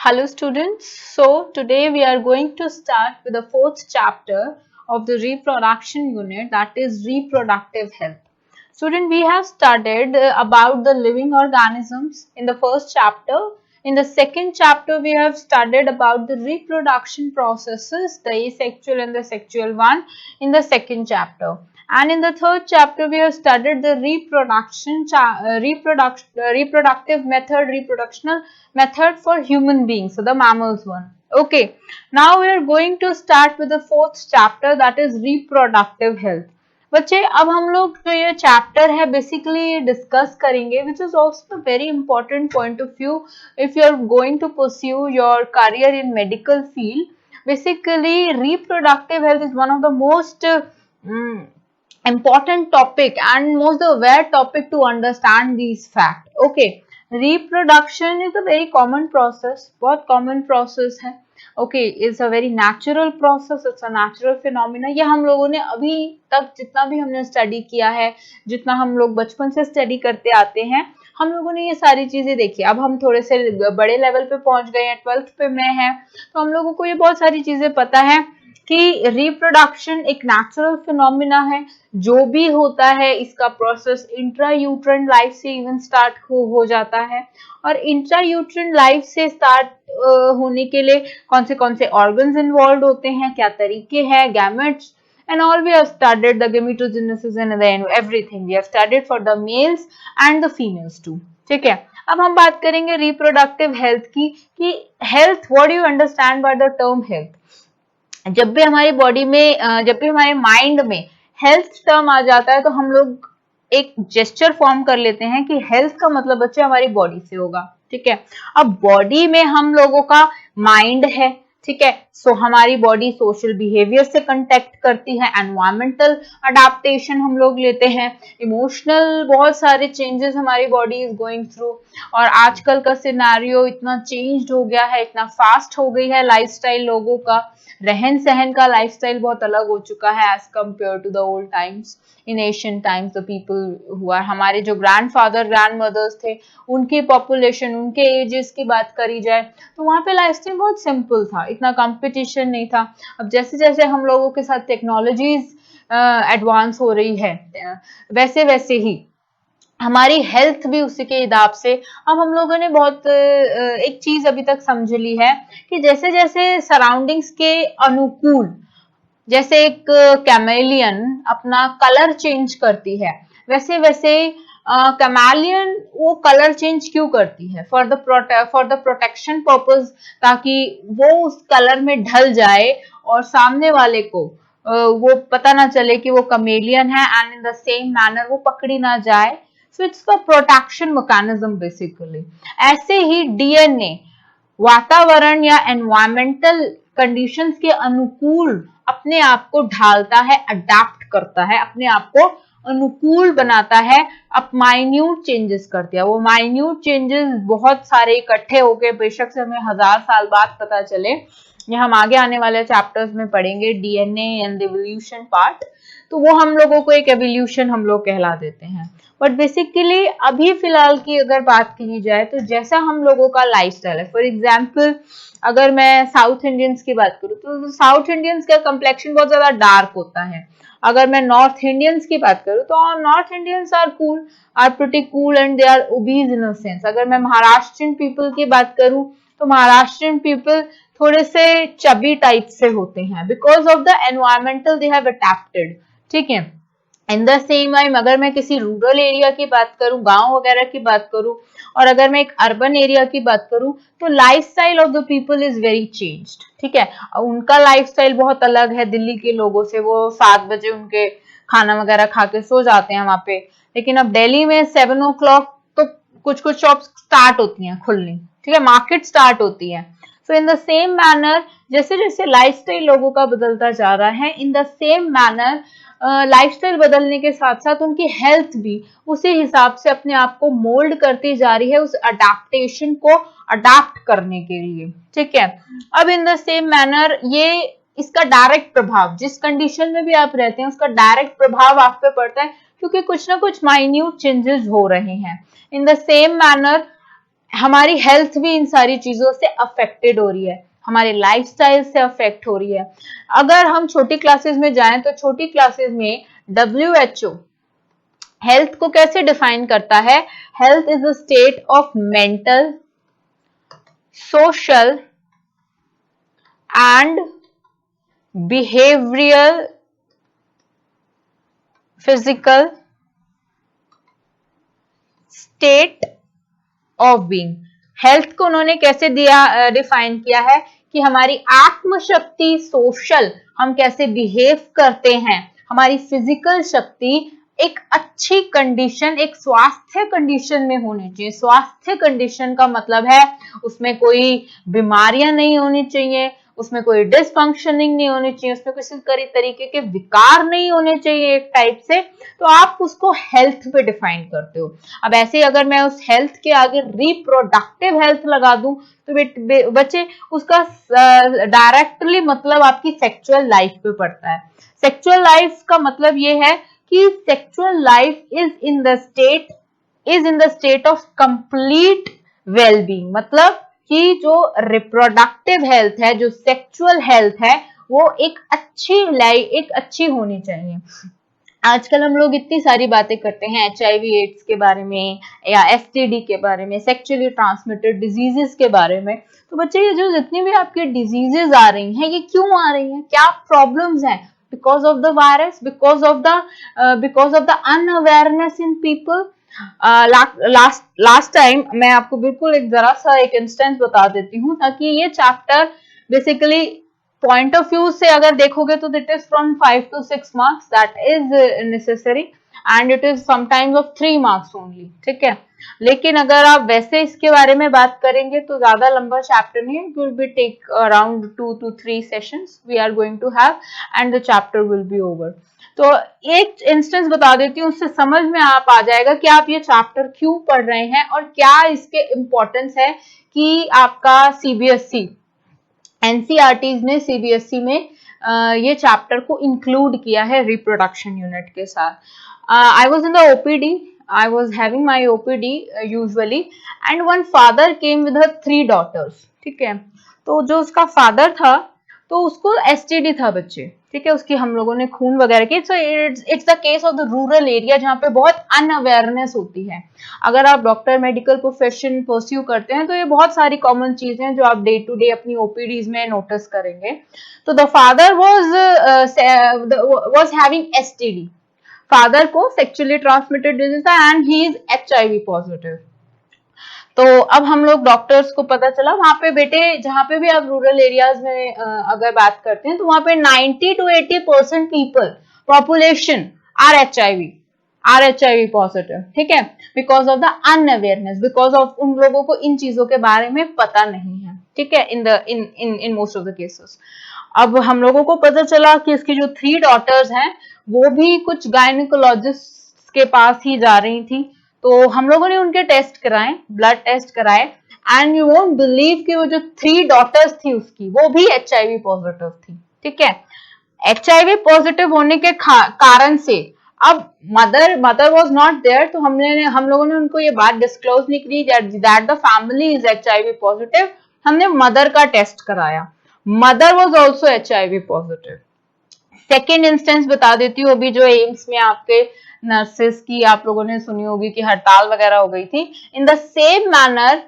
Hello students, so today we are going to start with the fourth chapter of the reproduction unit, that is reproductive health. Student, we have studied about the living organisms in the first chapter. In the second chapter we have studied about the reproduction processes, the asexual and the sexual one in the second chapter. And in the third chapter we have studied the reproductive method, reproductional method for human beings, so the mammals one. Okay, now we are going to start with the fourth chapter, that is reproductive health. बच्चे अब हम लोग जो ये chapter है basically discuss करेंगे, which is also very important point of view if you are going to pursue your career in medical field. Basically reproductive health is one of the most important topic and most aware topic to understand these fact. Okay, reproduction is a very common process, बहुत common process है. Okay, it's a very natural process, it's a natural phenomena. ये हम लोगों ने अभी तक जितना भी हमने स्टडी किया है, जितना हम लोग बचपन से स्टडी करते आते हैं, हम लोगों ने ये सारी चीजें देखी. अब हम थोड़े से बड़े लेवल पे पहुंच गए हैं, 12th पे मैं है, तो हम लोगों को ये बहुत सारी चीजें पता है कि रिप्रोडक्शन एक नेचुरल फिनोमिना है. जो भी होता है इसका प्रोसेस इंट्रायूट्राइन लाइफ से इवन स्टार्ट हो जाता है. और इंट्रायूट्राइन लाइफ से स्टार्ट होने के लिए कौन से ऑर्गन्स इन्वॉल्व होते हैं, क्या तरीके हैं, gametes and all we have studied the gametogenesis and then everything we have studied for the males and the females too. ठीक है, अब हम बात करेंगे रिप्रोडक्टिव हेल्थ की कि health, what do you understand by the term health. जब भी हमारी बॉडी में, जब भी हमारे माइंड में हेल्थ टर्म आ जाता है तो हम लोग एक जेस्चर फॉर्म कर लेते हैं कि हेल्थ का मतलब बच्चे हमारी बॉडी से होगा. ठीक है, अब बॉडी में हम लोगों का माइंड है. ठीक है, सो हमारी बॉडी सोशल बिहेवियर से कंटेक्ट करती है, एनवायरमेंटल अडेप्टेशन हम लोग लेते हैं, इमोशनल बहुत सारे चेंजेस हमारी बॉडी इज गोइंग थ्रू. और आजकल का सिनेरियो इतना चेंज्ड हो गया है, इतना फास्ट हो गई है लाइफस्टाइल, लोगों का रहन सहन का लाइफस्टाइल बहुत अलग हो चुका है as compare to the old times. In Asian times the people हुआ, हमारे जो ग्रैंडफादर ग्रैंडमदर्स थे, उनकी पॉपुलेशन, उनके एजेस की बात करी जाए तो वहाँ पे लाइफस्टाइल बहुत सिंपल था, इतना कंपटीशन नहीं था. अब जैसे जैसे हम लोगों के साथ टेक्नोलॉजीज एडवांस हो रही है, वैसे वैसे ही हमारी हेल्थ भी उसी के हिसाब से. अब हम लोगों ने बहुत एक चीज अभी तक समझ ली है कि जैसे जैसे सराउंडिंग्स के अनुकूल, जैसे एक कैमेलियन अपना कलर चेंज करती है, वैसे वैसे कैमेलियन वो कलर चेंज क्यों करती है? फॉर द प्रोटेक्शन पर्पज, ताकि वो उस कलर में ढल जाए और सामने वाले को वो पता ना चले कि वो कैमेलियन है, and in the same manner वो पकड़ी ना जाए. So it's the protection mechanism basically. ऐसे ही डीएनए वातावरण या एनवायरमेंटल कंडीशंस के अनुकूल अपने आप को ढालता है, अडेप्ट करता है, अपने आप को अनुकूल बनाता है, अब माइन्यूट चेंजेस करती है. वो माइन्यूट चेंजेस बहुत सारे इकट्ठे होके, बेशक से हमें 1000 साल बाद पता चले, ये हम आगे आने वाले चैप्टर्स में पढ़ेंगे डीएनए एंड एवोल्यूशन पार्ट, तो वो हम लोगों को एक एवोल्यूशन हम लोग कहला देते हैं. बट बेसिकली अभी फिलहाल की अगर बात की जाए तो जैसा हम लोगों का लाइफस्टाइल है, फॉर एग्जांपल अगर मैं साउथ इंडियंस की बात करूँ तो साउथ इंडियंस का कम्प्लेक्शन बहुत ज्यादा डार्क होता है. अगर मैं नॉर्थ इंडियंस की बात करूँ तो north Indians are cool, are pretty cool and they are obese in a sense. अगर मैं महाराष्ट्रियन पीपल की बात करूँ तो महाराष्ट्रियन पीपल थोड़े से चबी टाइप से होते हैं because of the environmental they have adapted. ठीक है, इन द सेम टाइम अगर मैं किसी रूरल एरिया की बात करूं, गांव वगैरह की बात करूं, और अगर मैं एक अर्बन एरिया की बात करूं तो lifestyle of the people is very changed. ठीक है, उनका लाइफस्टाइल बहुत अलग है दिल्ली के लोगों से. वो 7 बजे उनके खाना वगैरह खा के सो जाते हैं वहां पे, लेकिन अब दिल्ली में 7 o'clock तो कुछ कुछ शॉप्स स्टार्ट होती हैं खुलनी. ठीक है, मार्केट स्टार्ट होती है. सो इन द सेम मैनर जैसे जैसे लाइफस्टाइल लोगों का बदलता जा रहा है, इन द सेम मैनर लाइफस्टाइल बदलने के साथ साथ उनकी हेल्थ भी उसी हिसाब से अपने आप को मोल्ड करती जा रही है, उस अडेप्टेशन को अडेप्ट करने के लिए. ठीक है, अब इन द सेम मैनर ये इसका डायरेक्ट प्रभाव जिस कंडीशन में भी आप रहते हैं उसका डायरेक्ट प्रभाव आप पे पड़ता है, क्योंकि कुछ ना कुछ माइन्यूट चेंजेस हो रहे हैं. इन द सेम मैनर हमारी हेल्थ भी इन सारी चीजों से अफेक्टेड हो रही है, हमारे लाइफस्टाइल से अफेक्ट हो रही है। अगर हम छोटी क्लासेस में जाएं तो छोटी क्लासेस में WHO हेल्थ को कैसे डिफाइन करता है? Health is a state of mental, social and behavioural, physical state of being. Health को उन्होंने कैसे दिया, डिफाइन किया है कि हमारी आत्मशक्ति, सोशल, हम कैसे बिहेव करते हैं, हमारी फिजिकल शक्ति एक अच्छी कंडीशन, एक स्वास्थ्य कंडीशन में होनी चाहिए। स्वास्थ्य कंडीशन का मतलब है उसमें कोई बीमारियां नहीं होनी चाहिए, उसमें कोई डिसफंक्शनिंग नहीं होनी चाहिए, उसमें किसी तरीके के विकार नहीं होने चाहिए एक टाइप से, तो आप उसको हेल्थ पे डिफाइन करते हो। अब ऐसे अगर मैं उस हेल्थ के आगे रिप्रोडक्टिव हेल्थ लगा दूं तो बच्चे उसका डायरेक्टली मतलब आपकी सेक्सुअल लाइफ पे पड़ता है। सेक्सुअल लाइफ का मतलब ये है कि sexual life is in the state of complete wellbeing, मतलब कि जो रिप्रोडक्टिव हेल्थ है, जो सेक्सुअल हेल्थ है, वो एक अच्छी लाइफ, एक अच्छी होनी चाहिए। आजकल हम लोग इतनी सारी बातें करते हैं HIV एड्स के बारे में या STD के बारे में, सेक्सुअली ट्रांसमिटेड डिजीजेस के बारे में। तो बच्चे ये जो जितनी भी आपकी डिजीजेस आ रही हैं, ये क्यों आ रही हैं, क्या प्रॉब्लम्स हैं? Because of the virus, because of the unawareness in people. Last time मैं आपको बिल्कुल जरा सा एक इंस्टेंस बता देती हूँ ताकि ये chapter basically point of view से अगर देखोगे तो it is from 5 to 6 marks, that is necessary, and it is sometimes of 3 marks only, ठीक है। लेकिन अगर आप वैसे इसके बारे में बात करेंगे तो ज्यादा लंबा चैप्टर नहीं, it will be take around 2 to 3 sessions we are going to have and the chapter will be over. तो एक इंस्टेंस बता देती हूँ, उससे समझ में आप आ जाएगा कि आप ये चैप्टर क्यों पढ़ रहे हैं और क्या इसके इम्पोर्टेंस है कि आपका CBSE NCERTs ने CBSE में ये चैप्टर को इंक्लूड किया है रिप्रोडक्शन यूनिट के साथ। I was in the OPD, I was having my OPD usually, and one father came with her 3 daughters, ठीक है। तो जो उसका फादर था तो उसको STD था बच्चे, ठीक है, उसकी हम लोगों ने खून वगैरह की। So it's the case of the rural area जहाँ पे बहुत अनअवेयरनेस होती है। अगर आप डॉक्टर मेडिकल प्रोफेशन परस्यू करते हैं तो ये बहुत सारी कॉमन चीजें हैं जो आप डे टू डे अपनी OPDs में नोटिस करेंगे। तो the father was having STD, father को सेक्सुअली ट्रांसमिटेड डिजीज था and he is HIV positive. तो अब हम लोग डॉक्टर्स को पता चला वहां पे बेटे, जहां पे भी आप रूरल एरियाज में अगर बात करते हैं तो वहां पे 90 to 80% people population are HIV positive, ठीक है, because of the unawareness, because of उन लोगों को इन चीजों के बारे में पता नहीं है, ठीक है, in most of the cases. अब हम लोगों को पता चला कि इसकी जो 3 डॉटर्स हैं वो भी कुछ गायनिकोलॉजिस्ट के पास ही जा रही थी। तो हम लोगों ने उनके टेस्ट कराए, ब्लड टेस्ट कराए, एंड यू वोंट बिलीव कि वो जो 3 डॉटर्स थी उसकी, वो भी HIV पॉजिटिव थी, ठीक है। HIV पॉजिटिव होने के कारण से अब मदर वाज नॉट देयर, तो हम लोगों ने उनको ये बात डिस्क्लोज नहीं की that the family is HIV positive. हमने मदर का टेस्ट कराया, mother was also HIV positive. Second instance बता देती हूँ, अभी जो एम्स में आपके नर्सेस की आप लोगों ने सुनी होगी कि हड़ताल वगैरह हो गई थी। इन द सेम मैनर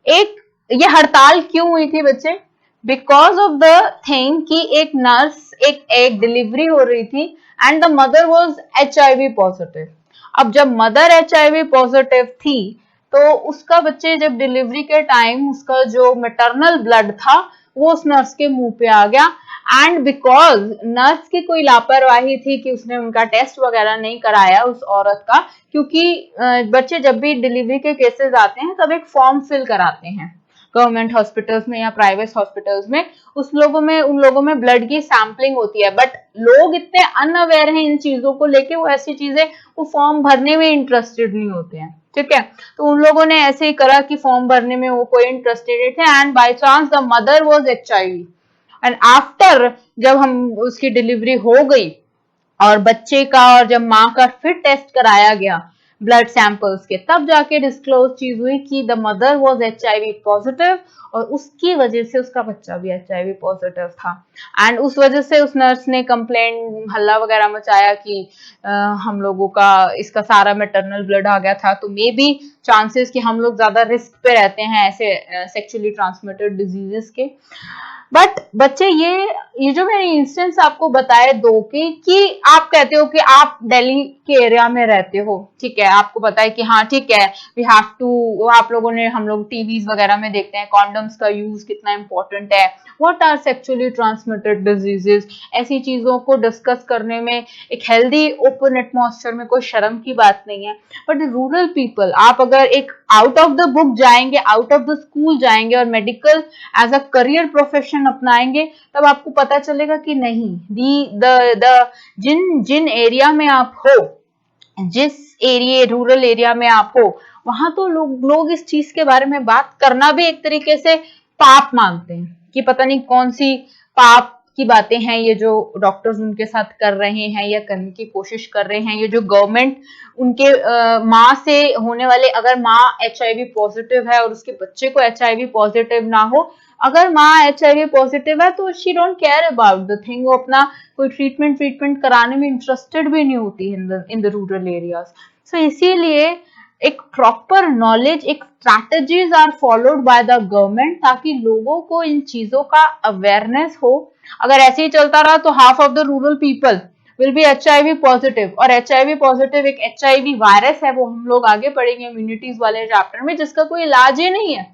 ये हड़ताल क्यों हुई थी बच्चे? बिकॉज ऑफ द थिंग कि एक नर्स एक डिलीवरी हो रही थी and the mother was HIV positive. अब जब मदर HIV पॉजिटिव थी तो उसका बच्चे जब डिलीवरी के टाइम उसका जो मैटरनल ब्लड था वो उस नर्स के मुंह पे आ गया, एंड बिकॉज नर्स की कोई लापरवाही थी कि उसने उनका टेस्ट वगैरह नहीं कराया उस औरत का, क्योंकि बच्चे जब भी डिलीवरी के केसेस आते हैं तब एक फॉर्म फिल कराते हैं गवर्नमेंट हॉस्पिटल्स में या प्राइवेट हॉस्पिटल्स में, उन लोगों में ब्लड की सैंपलिंग होती है, बट लोग इतने अनअवेयर हैं इन चीजों को लेके, वो ऐसी चीजें वो फॉर्म भरने में इंटरेस्टेड नहीं होते हैं, ठीक है। तो उन लोगों ने ऐसे ही करा कि फॉर्म भरने में वो कोई इंटरेस्टेड थे, and by chance the mother was HIV, and after जब हम उसकी डिलीवरी हो गई और बच्चे का और जब माँ का फिर टेस्ट कराया गया, ब्लड सैंपल्स के, तब जाके डिस्क्लोज चीज हुई कि the mother was HIV positive और उसकी वजह से उसका बच्चा भी HIV पॉजिटिव था। एंड उस वजह से उस नर्स ने कंप्लेंट हल्ला वगैरह मचाया कि हम लोगों का इसका सारा मैटरनल ब्लड आ गया था, तो मे बी चांसेस कि हम लोग ज्यादा रिस्क पे रहते हैं ऐसे सेक्सुअली ट्रांसमिटेड डिजीजेस के। बट बच्चे ये जो मैंने इंस्टेंस आपको बताए दो कि आप कहते हो कि आप दिल्ली के एरिया में रहते हो, ठीक है, आपको पता है कि हाँ ठीक है वी हैव टू, आप लोगों ने, हम लोग टीवीज वगैरह में देखते हैं कॉन्डम्स का यूज कितना इंपॉर्टेंट है, what are sexually transmitted diseases, ऐसी चीजों को डिस्कस करने में एक हेल्दी ओपन एटमॉस्फेयर में कोई शर्म की बात नहीं है। बट रूरल पीपल, आप अगर एक आउट ऑफ द बुक जाएंगे, आउट ऑफ द स्कूल जाएंगे और medical as a career profession अपनाएंगे, तब आपको पता चलेगा कि नहीं, जिन एरिया में आप हो, जिस एरिया रूरल एरिया में आप हो, वहां तो लोग इस चीज के बारे में बात करना भी एक तरीके से पाप मानते हैं कि पता नहीं कौन सी पाप की बातें हैं ये जो डॉक्टर्स उनके साथ कर रहे हैं या करने की कोशिश कर रहे हैं, ये जो गवर्नमेंट उनके माँ से होने वाले, अगर माँ HIV पॉजिटिव है और उसके बच्चे को HIV पॉजिटिव ना हो, अगर माँ HIV पॉजिटिव है तो she don't care about the thing, वो अपना कोई ट्रीटमेंट कराने में इंटरेस्टेड भी नहीं होती in the rural areas. So इसीलिए एक प्रॉपर नॉलेज, एक strategies are followed by the government, ताकि लोगों को इन चीजों का अवेयरनेस हो। अगर ऐसे ही चलता रहा तो half of the rural people will be HIV positive, और HIV पॉजिटिव एक HIV वायरस है, वो हम लोग आगे पढ़ेंगे इम्यूनिटीज वाले चैप्टर में, जिसका कोई इलाज ही नहीं है।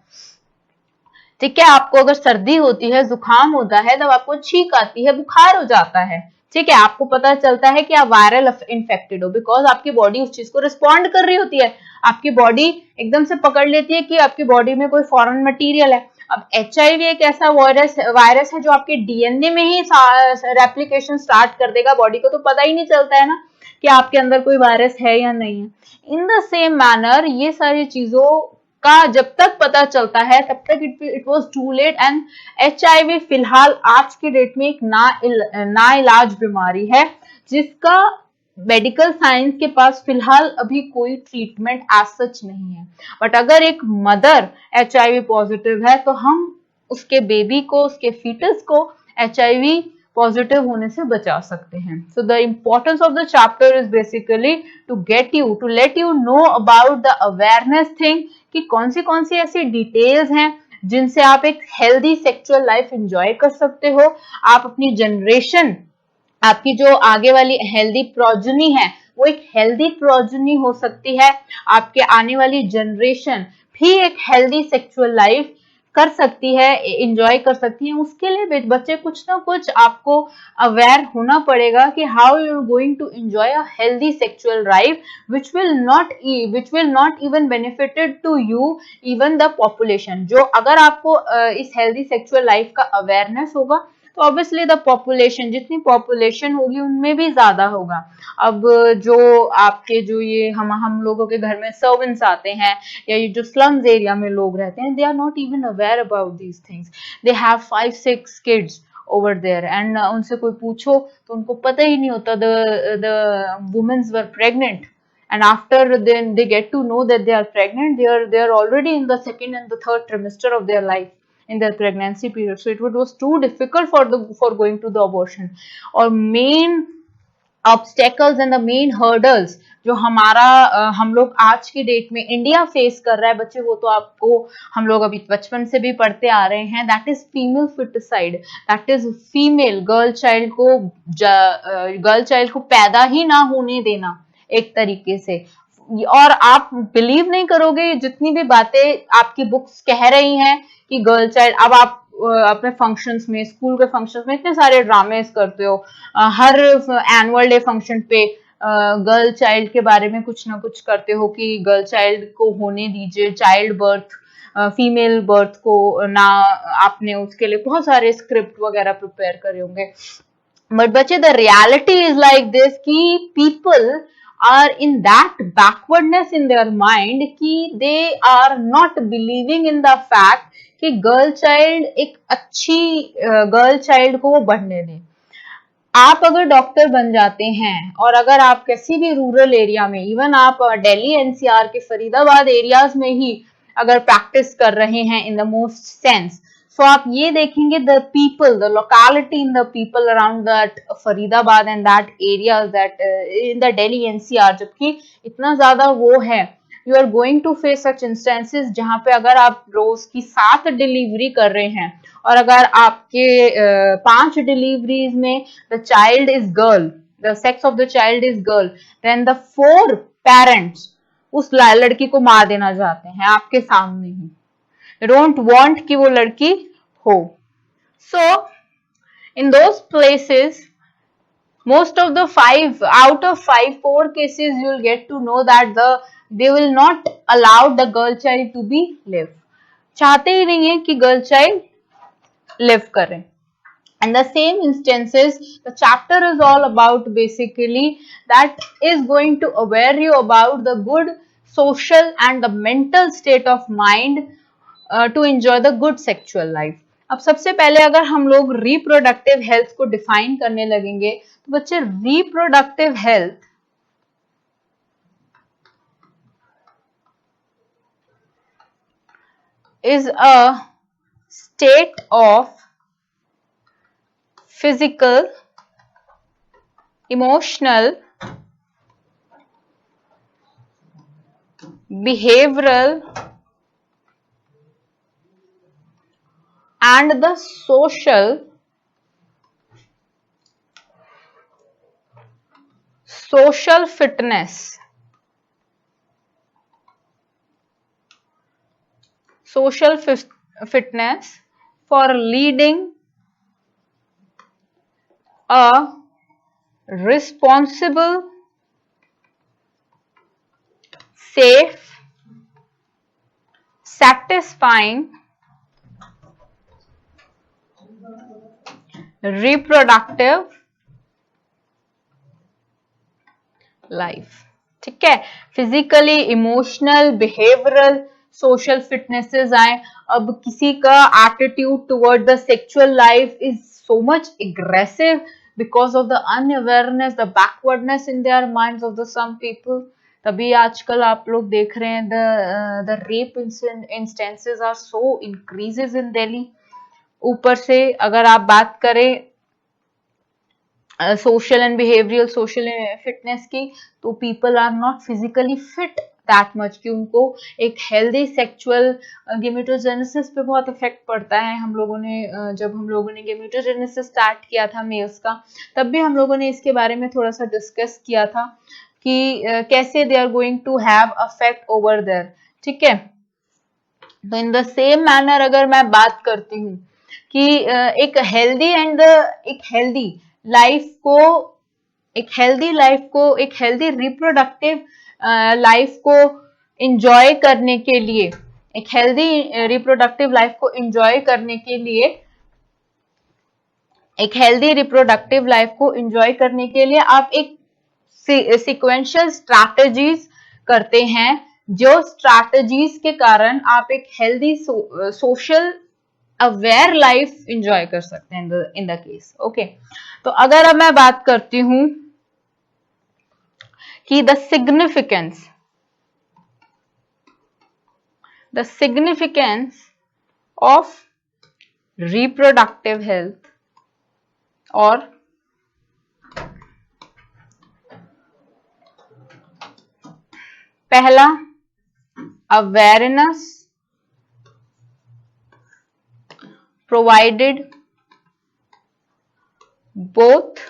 ठीक है, आपको अगर सर्दी होती है, जुकाम होता है, तब आपको छींक आती है, बुखार हो जाता है, ठीक है, आपको पता चलता है कि आप वायरल इन्फेक्टेड हो, बिकॉज आपकी बॉडी उस चीज को रिस्पॉन्ड कर रही होती है, आपकी बॉडी एकदम से पकड़ लेती है कि आपकी बॉडी में कोई फॉरेन मटेरियल है। अब HIV एक ऐसा वायरस है जो आपके DNA में ही रेप्लिकेशन स्टार्ट कर देगा, बॉडी को तो पता ही नहीं चलता है ना कि आपके अंदर कोई वायरस है या नहीं है। इन द सेम मैनर ये सारी चीजों का जब तक पता चलता है तब तक it was too late, and HIV फिलहाल आज के डेट में एक ना इलाज बीमारी है जिसका मेडिकल साइंस के पास फिलहाल अभी कोई ट्रीटमेंट एज सच नहीं है। बट अगर एक मदर HIV पॉजिटिव है तो हम उसके बेबी को, उसके फीटस को HIV पॉजिटिव होने से बचा सकते हैं। So the importance of the chapter is basically to let you know about the awareness thing, कि कौन सी ऐसी डिटेल्स हैं जिनसे आप एक हेल्दी सेक्सुअल लाइफ एंजॉय कर सकते हो। आप अपनी जनरेशन, आपकी जो आगे वाली हेल्दी प्रोजनी है, वो एक हेल्दी प्रोजनी हो सकती है, आपके आने वाली जनरेशन भी एक हेल्दी सेक्सुअल लाइफ कर सकती है, एंजॉय कर सकती है। उसके लिए बच्चे कुछ ना कुछ आपको अवेयर होना पड़ेगा कि how you are going to enjoy a healthy sexual life which will not even benefited to you even the population। जो अगर आपको इस हेल्दी सेक्सुअल लाइफ का अवेयरनेस होगा तो ऑब्वियसली द पॉपुलेशन, जितनी पॉपुलेशन होगी उनमें भी ज्यादा होगा। अब जो आपके जो ये हम लोगों के घर में सर्वेंट्स आते हैं या ये जो स्लम्स एरिया में लोग रहते हैं, they are not even aware about these things, they have 5-6 kids over there and उनसे कोई पूछो तो उनको पता ही नहीं होता the women were pregnant, and after then they get to know that they are pregnant, they are already in the second and the third trimester of their life in their pregnancy period, so it was too difficult for going to the abortion। और main obstacles and the main hurdles जो हम लोग आज की date में India face कर रहा है बच्चे, वो तो आपको हम लोग अभी बचपन से भी पढ़ते आ रहे हैं, that is female foeticide, that is female girl child को पैदा ही ना होने देना एक तरीके से। और आप बिलीव नहीं करोगे जितनी भी बातें आपकी बुक्स कह रही हैं कि गर्ल चाइल्ड, अब आप अपने फंक्शंस में, स्कूल के फंक्शंस में इतने सारे ड्रामेस करते हो, हर एनुअल डे फंक्शन पे गर्ल चाइल्ड के बारे में कुछ ना कुछ करते हो कि गर्ल चाइल्ड को होने दीजिए, चाइल्ड बर्थ, फीमेल बर्थ को ना, आपने उसके लिए बहुत सारे स्क्रिप्ट वगैरह प्रिपेयर करे होंगे। बट बच्चे the reality is like this कि people are in that backwardness in their mind कि they are not believing in the fact कि गर्ल चाइल्ड एक अच्छी गर्ल चाइल्ड को वो बढ़ने दें। आप अगर डॉक्टर बन जाते हैं और अगर आप किसी भी रूरल एरिया में, इवन आप दिल्ली एनसीआर के फरीदाबाद एरियाज में ही अगर प्रैक्टिस कर रहे हैं in the most sense, so आप ये देखेंगे the people, the locality in the people around that Faridabad and that area that in the Delhi NCR, जबकि इतना ज्यादा वो है, you are going to face such instances जहां पे अगर आप रोज की 7 डिलीवरी कर रहे हैं और अगर आपके 5 डिलीवरीज में the child is girl, the sex of the child is girl, then the 4 parents उस लड़की को मार देना चाहते हैं आपके सामने ही, डोंट वांट कि वो लड़की हो। So in those places most of the 5 out of 5 4 cases you will get to know that they will not allow the girl child to be live, चाहते ही नहीं है कि गर्ल चाइल्ड लिव करें। And the same instances, the chapter is all about basically that is going to aware you about the good social and the mental state of mind to enjoy the good sexual life. अब सबसे पहले अगर हम लोग reproductive health को define करने लगेंगे तो बच्चे reproductive health is a state of physical, emotional, behavioral and the social fitness, for leading a responsible, safe, satisfying, reproductive life। ठीक है, physically, emotional, behavioural, social fitnesses आए। अब किसी का attitude toward the sexual life is so much aggressive because of the unawareness, the backwardness in their minds of the some people. तभी आजकल आप लोग देख रहे हैं the rape instances are so increases in Delhi. ऊपर से अगर आप बात करें social and behavioural social fitness की, तो people are not physically fit that much कि उनको एक हेल्दी सेक्सुअल गेमेटोजेनेसिस पे बहुत इफेक्ट पड़ता है। हम लोगों ने जब हम लोगों ने गेमेटोजेनेसिस स्टार्ट किया था मेल्स का, तब भी हम लोगों ने इसके बारे में थोड़ा सा डिस्कस किया था कि कैसे they are going to have affect over there. ठीक है, तो इन द सेम मैनर अगर मैं बात करती हूँ कि एक हेल्दी लाइफ को एक हेल्दी रिप्रोडक्टिव लाइफ को एंजॉय करने के लिए, एक हेल्दी रिप्रोडक्टिव लाइफ को एंजॉय करने के लिए, एक हेल्दी रिप्रोडक्टिव लाइफ को एंजॉय करने के लिए आप एक सीक्वेंशियल स्ट्रैटेजीज करते हैं, जो स्ट्रैटेजीज के कारण आप एक healthy social aware life enjoy कर सकते हैं इन द केस। ओके, तो अगर अब मैं बात करती हूं कि the significance of reproductive health, और पहला awareness provided both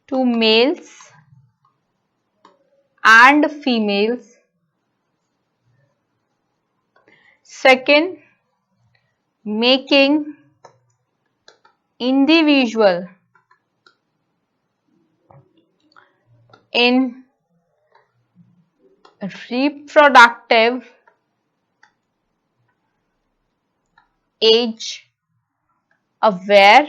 to males and females. Second, making individual in reproductive age aware,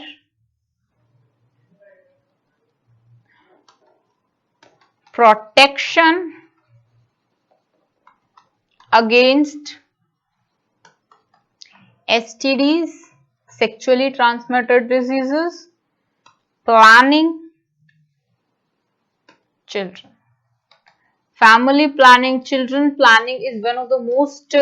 protection against STDs, sexually transmitted diseases, planning children. Family planning, children planning is one of the most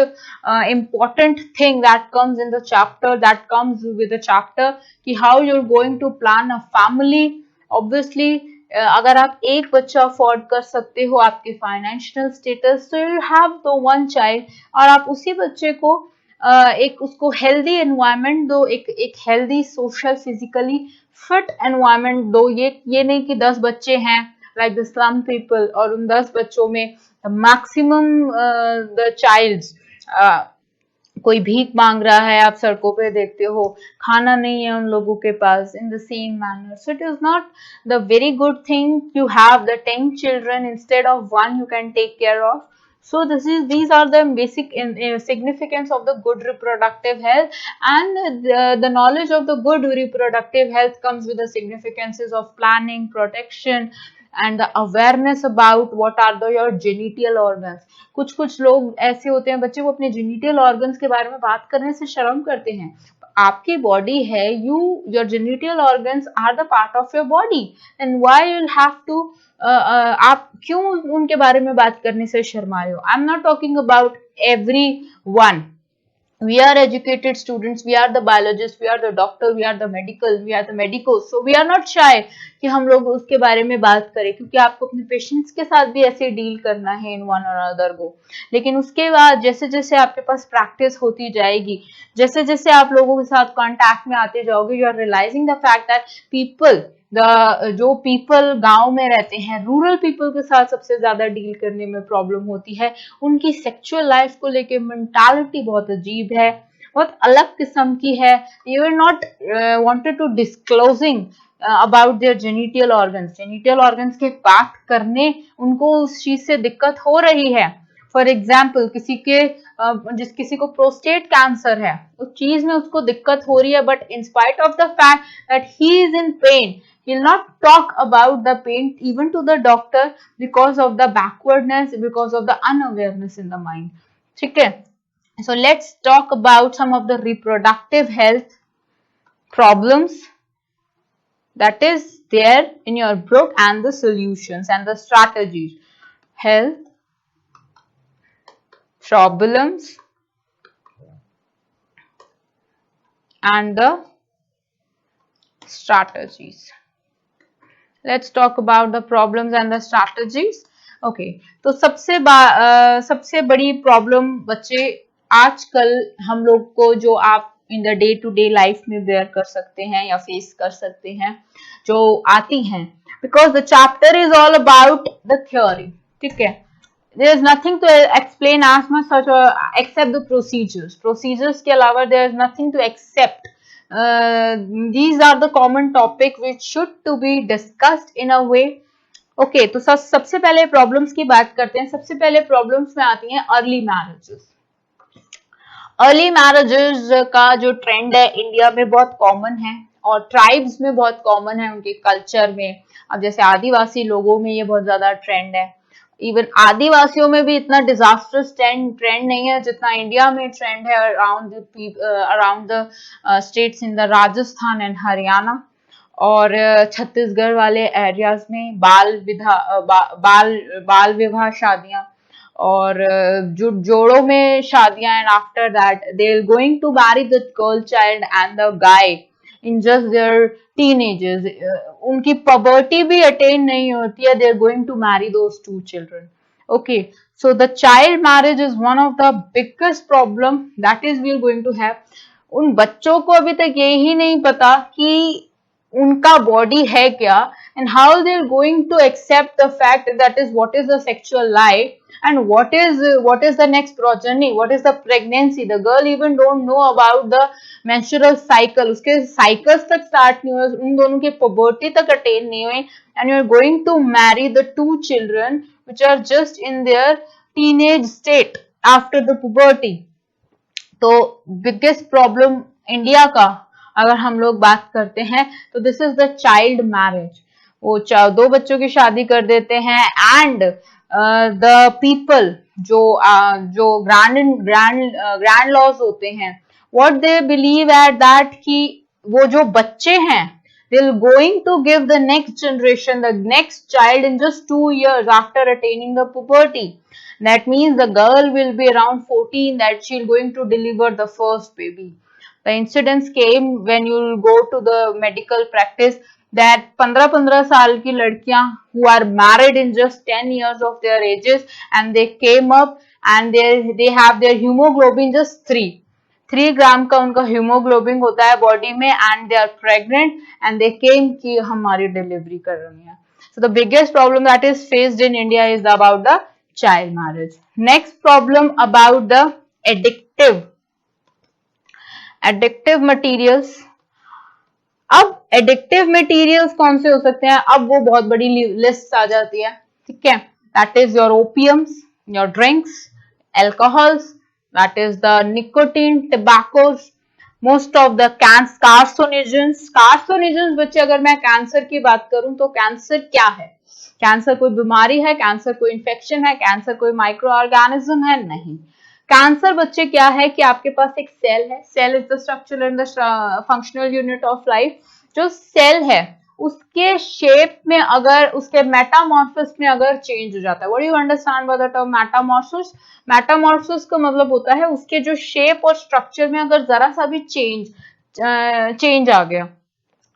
important thing that comes in the chapter, that comes with the chapter कि how you're going to plan a family. Obviously अगर आप एक बच्चा afford कर सकते हो, आपके financial status, तो you have the one child, और आप उसी बच्चे को एक उसको हेल्दी एनवायरनमेंट दो, एक healthy social physically fit environment दो. ये नहीं कि 10 बच्चे हैं like the slum people, और उन 10 बच्चों में मैक्सिमम द चाइल्ड्स कोई भीख मांग रहा है, आप सड़कों पे देखते हो, खाना नहीं है उन लोगों के पास. In the same manner, so it is not the very good thing you have the 10 children instead of one you can take care of. So these are the basic significance of the good reproductive health, and the knowledge of the good reproductive health comes with the significances of planning, protection, and the awareness about what are the your genital organs. कुछ लोग ऐसे होते हैं, बच्चे वो अपने genital organs के बारे में बात करने से शर्म करते हैं. आपकी बॉडी है, your genital organs are the part of your body, and why you'll have to आप क्यों उनके बारे में बात करने से शर्मा रहे हो. I am not talking about everyone. We are educated students, we are the biologists, we are the doctor, we are the medical, we are the medicos, so we are not shy कि हम लोग उसके बारे में बात करें, क्योंकि आपको अपने पेशेंट्स के साथ भी ऐसे डील करना है इन वन और अदर को. लेकिन उसके बाद जैसे जैसे आपके पास प्रैक्टिस होती जाएगी, जैसे जैसे आप लोगों के साथ कांटेक्ट में आते जाओगे, you are realizing the fact that people, जो पीपल गांव में रहते हैं, रूरल पीपल के साथ सबसे ज्यादा डील करने में प्रॉब्लम होती है. उनकी सेक्सुअल लाइफ को लेके मेंटालिटी बहुत अजीब है, बहुत अलग किस्म की है. You are not wanted to disclosing about their genital organs. Genital organs के बात करने उनको उस चीज से दिक्कत हो रही है. फॉर एग्जाम्पल किसी को प्रोस्टेट कैंसर है, उस चीज में उसको दिक्कत हो रही है, but in spite of the fact that he is in pen, he will not talk about the pain even to the doctor because of the backwardness, because of the unawareness in the mind. ठीक है, so let's talk about some of the reproductive health problems that is there in your book, and the solutions and the strategies. Health problems and the strategies. Let's talk about the problems and the strategies. Okay, तो सबसे बड़ी problem बच्चे आजकल हम लोग को, जो आप in the day to day life में बेयर कर सकते हैं या फेस कर सकते हैं, जो आती हैं, because the chapter is all about the theory. ठीक है, there is nothing to explain as much such except the procedures के अलावा there is nothing to accept. These are the common topic which should to be discussed in a way. Okay, तो सबसे पहले problems की बात करते हैं. सबसे पहले प्रॉब्लम्स में आती हैं अर्ली मैरिजेस. अर्ली मैरिजेस का जो ट्रेंड है इंडिया में बहुत कॉमन है, और ट्राइब्स में बहुत कॉमन है, उनके कल्चर में. अब जैसे आदिवासी लोगों में ये बहुत ज्यादा ट्रेंड है. इवन आदिवासियों में भी इतना डिजास्टर्स ट्रेंड नहीं है जितना इंडिया में ट्रेंड है around the states in the Rajasthan and Haryana और छत्तीसगढ़ वाले एरियाज में बाल विवाह शादियां, और जो जोड़ों में शादियां, and after that they are going to marry the girl child and the guy in just their teenagers. उनकी puberty भी attain नहीं होती है, they are going to marry those two children. Okay, so the child marriage is one of the biggest problem that is we are going to have. उन बच्चों को अभी तक यही नहीं पता कि उनका body है क्या, and how they are going to accept the fact that is what is the sexual life, and what is the next progeny, what is the pregnancy. The girl even don't know about the menstrual cycle, उसके cycles तक start नहीं हुए, उन दोनों की puberty तक attain नहीं हुए, and you are going to marry the two children which are just in their teenage state after the puberty. तो biggest problem इंडिया का अगर हम लोग बात करते हैं तो this is the child marriage. वो 2 बच्चों की शादी कर देते हैं, and the people जो ग्रैंड लॉज होते हैं, what they believe at that कि वो जो बच्चे हैं they'll going to give the next generation, the next child in just 2 years after attaining the puberty. That means the girl will be around 14 that she'll going to deliver the first baby. The incidents came when you go to the medical practice that 15 साल की लड़कियां who are married in just 10 years of their ages and they came up and they have their hemoglobin just 3 ग्राम का उनका haemoglobin होता है body में and they are pregnant and they came कि हमारी डिलीवरी कर रही है. So the biggest problem that is faced in India is about the child marriage. Next problem about the addictive materials. अब एडिक्टिव मटीरियल्स कौन से हो सकते हैं? अब वो बहुत बड़ी लिस्ट आ जाती है. ठीक है, that is your opiums, your drinks, alcohols, that is the nicotine, tobaccos, most of the carcinogens. Carcinogens बच्चे, अगर मैं कैंसर की बात करूं तो कैंसर क्या है? कैंसर कोई बीमारी है? कैंसर कोई इन्फेक्शन है? कैंसर कोई माइक्रो ऑर्गेनिज्म है? नहीं. कैंसर बच्चे क्या है कि आपके पास एक सेल है. Cell is the structural and the functional unit of life. जो सेल है उसके शेप में अगर, उसके मेटामॉर्फोसिस में अगर चेंज हो जाता है. What do you understand by the term Metamorphosis? Metamorphosis का मतलब होता है उसके जो शेप और स्ट्रक्चर में अगर जरा सा भी चेंज आ गया.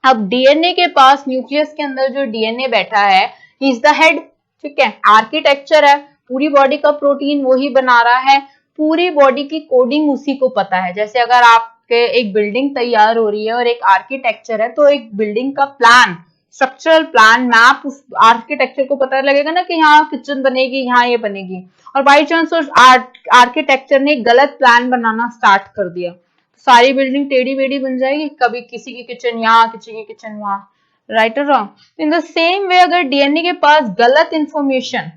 अब डीएनए के पास, न्यूक्लियस के अंदर जो डीएनए बैठा है, ही इज द हेड. ठीक है, आर्किटेक्चर है, पूरी बॉडी का प्रोटीन वही बना रहा है, पूरी बॉडी की कोडिंग उसी को पता है. जैसे अगर आप एक बिल्डिंग तैयार हो रही है और एक आर्किटेक्चर है, तो एक बिल्डिंग का प्लान, स्ट्रक्चरल प्लान, मैप उस आर्किटेक्चर को पता लगेगा ना कि यहाँ किचन बनेगी, यहाँ ये बनेगी. और बाई चांस उस आर्किटेक्चर ने गलत प्लान बनाना स्टार्ट कर दिया, तो सारी बिल्डिंग टेढ़ी मेढ़ी बन जाएगी. कभी किसी की किचन यहाँ, किसी की किचन वहां. राइट और wrong? In the same way अगर डीएनए के पास गलत इंफॉर्मेशन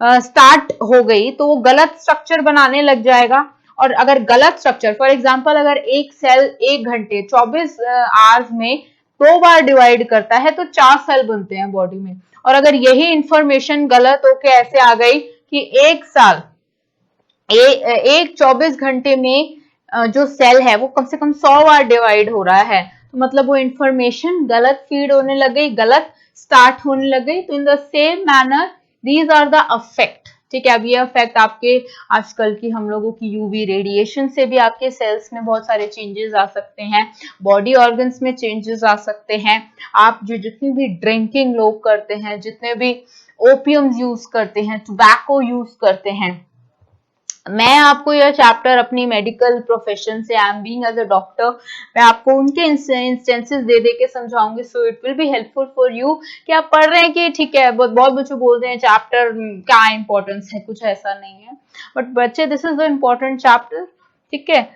स्टार्ट हो गई तो वो गलत स्ट्रक्चर बनाने लग जाएगा. और अगर गलत स्ट्रक्चर, फॉर एग्जांपल अगर एक सेल 1 घंटे 24 आवर्स में 2 बार डिवाइड करता है तो 4 सेल बनते हैं बॉडी में. और अगर यही इंफॉर्मेशन गलत होके ऐसे आ गई कि एक 24 घंटे में जो सेल है वो कम से कम 100 बार डिवाइड हो रहा है, तो मतलब वो इंफॉर्मेशन गलत फीड होने लग गई, गलत स्टार्ट होने लग गई. तो in the same manner these are the affect. ठीक है, अब ये अफेक्ट आपके आजकल की हम लोगों की यूवी रेडिएशन से भी आपके सेल्स में बहुत सारे चेंजेस आ सकते हैं, बॉडी ऑर्गन्स में चेंजेस आ सकते हैं. आप जो जितनी भी ड्रिंकिंग लोग करते हैं, जितने भी ओपियम्स यूज करते हैं, टोबैको यूज करते हैं, मैं आपको यह चैप्टर अपनी मेडिकल प्रोफेशन से, I am being as a doctor, मैं आपको उनके इंस्टेंसेस दे दे के समझाऊंगी. So it will be helpful for you कि आप पढ़ रहे हैं कि ठीक है, बहुत बच्चे बोलते हैं चैप्टर क्या इंपॉर्टेंस है, कुछ ऐसा नहीं है. बट बच्चे, this is the important chapter. ठीक है.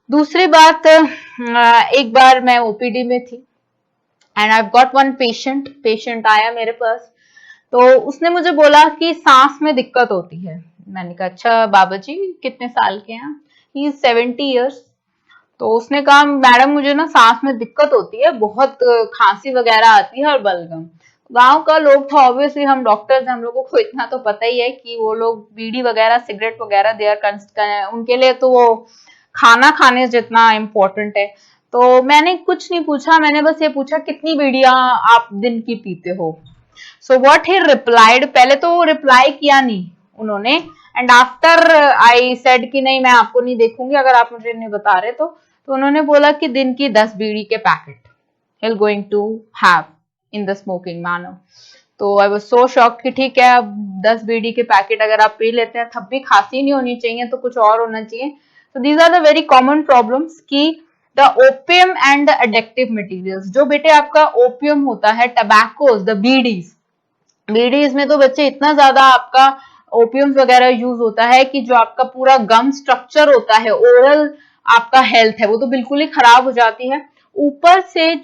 दूसरी बात, एक बार मैं ओपीडी में थी and I got one patient आया मेरे पास. तो उसने मुझे बोला कि सांस में दिक्कत होती है. मैंने कहा अच्छा बाबा जी कितने साल के हैं? He is 70 years. तो उसने कहा मैडम मुझे ना सांस में दिक्कत होती है, बहुत खांसी वगैरह आती है और बलगम. गांव का लोग था, ऑब्वियसली हम डॉक्टर्स, हम लोगों को इतना तो पता ही है कि वो लोग बीड़ी वगैरह, सिगरेट वगैरह दे आर, उनके लिए तो वो खाना खाने जितना इम्पोर्टेंट है. तो मैंने कुछ नहीं पूछा, मैंने बस ये पूछा कितनी बीड़ियां आप दिन की पीते हो. सो व्हाट ही रिप्लाइड, पहले तो वो रिप्लाई किया नहीं उन्होंने, एंड आफ्टर आई सेड कि नहीं मैं आपको नहीं देखूंगी अगर आप मुझे नहीं बता रहे. तो उन्होंने बोला कि दिन की 10 बीड़ी के पैकेट ही going to have in the smoking manner. तो आई वाज सो शॉक्ड कि ठीक है, अब 10 बीड़ी के पैकेट अगर आप पी लेते हैं तब भी खांसी नहीं होनी चाहिए, तो कुछ और होना चाहिए. तो these are the very common problems कि the opium and the addictive materials. जो बेटे आपका ओपियम होता है, टबैकोज, द बीडीज में तो बच्चे इतना ज्यादा आपका ओपियम्स वगैरह यूज होता है कि जो आपका पूरा गम स्ट्रक्चर होता है, ओरल आपका हेल्थ है, वो तो बिल्कुल ही खराब हो जाती है. ऊपर से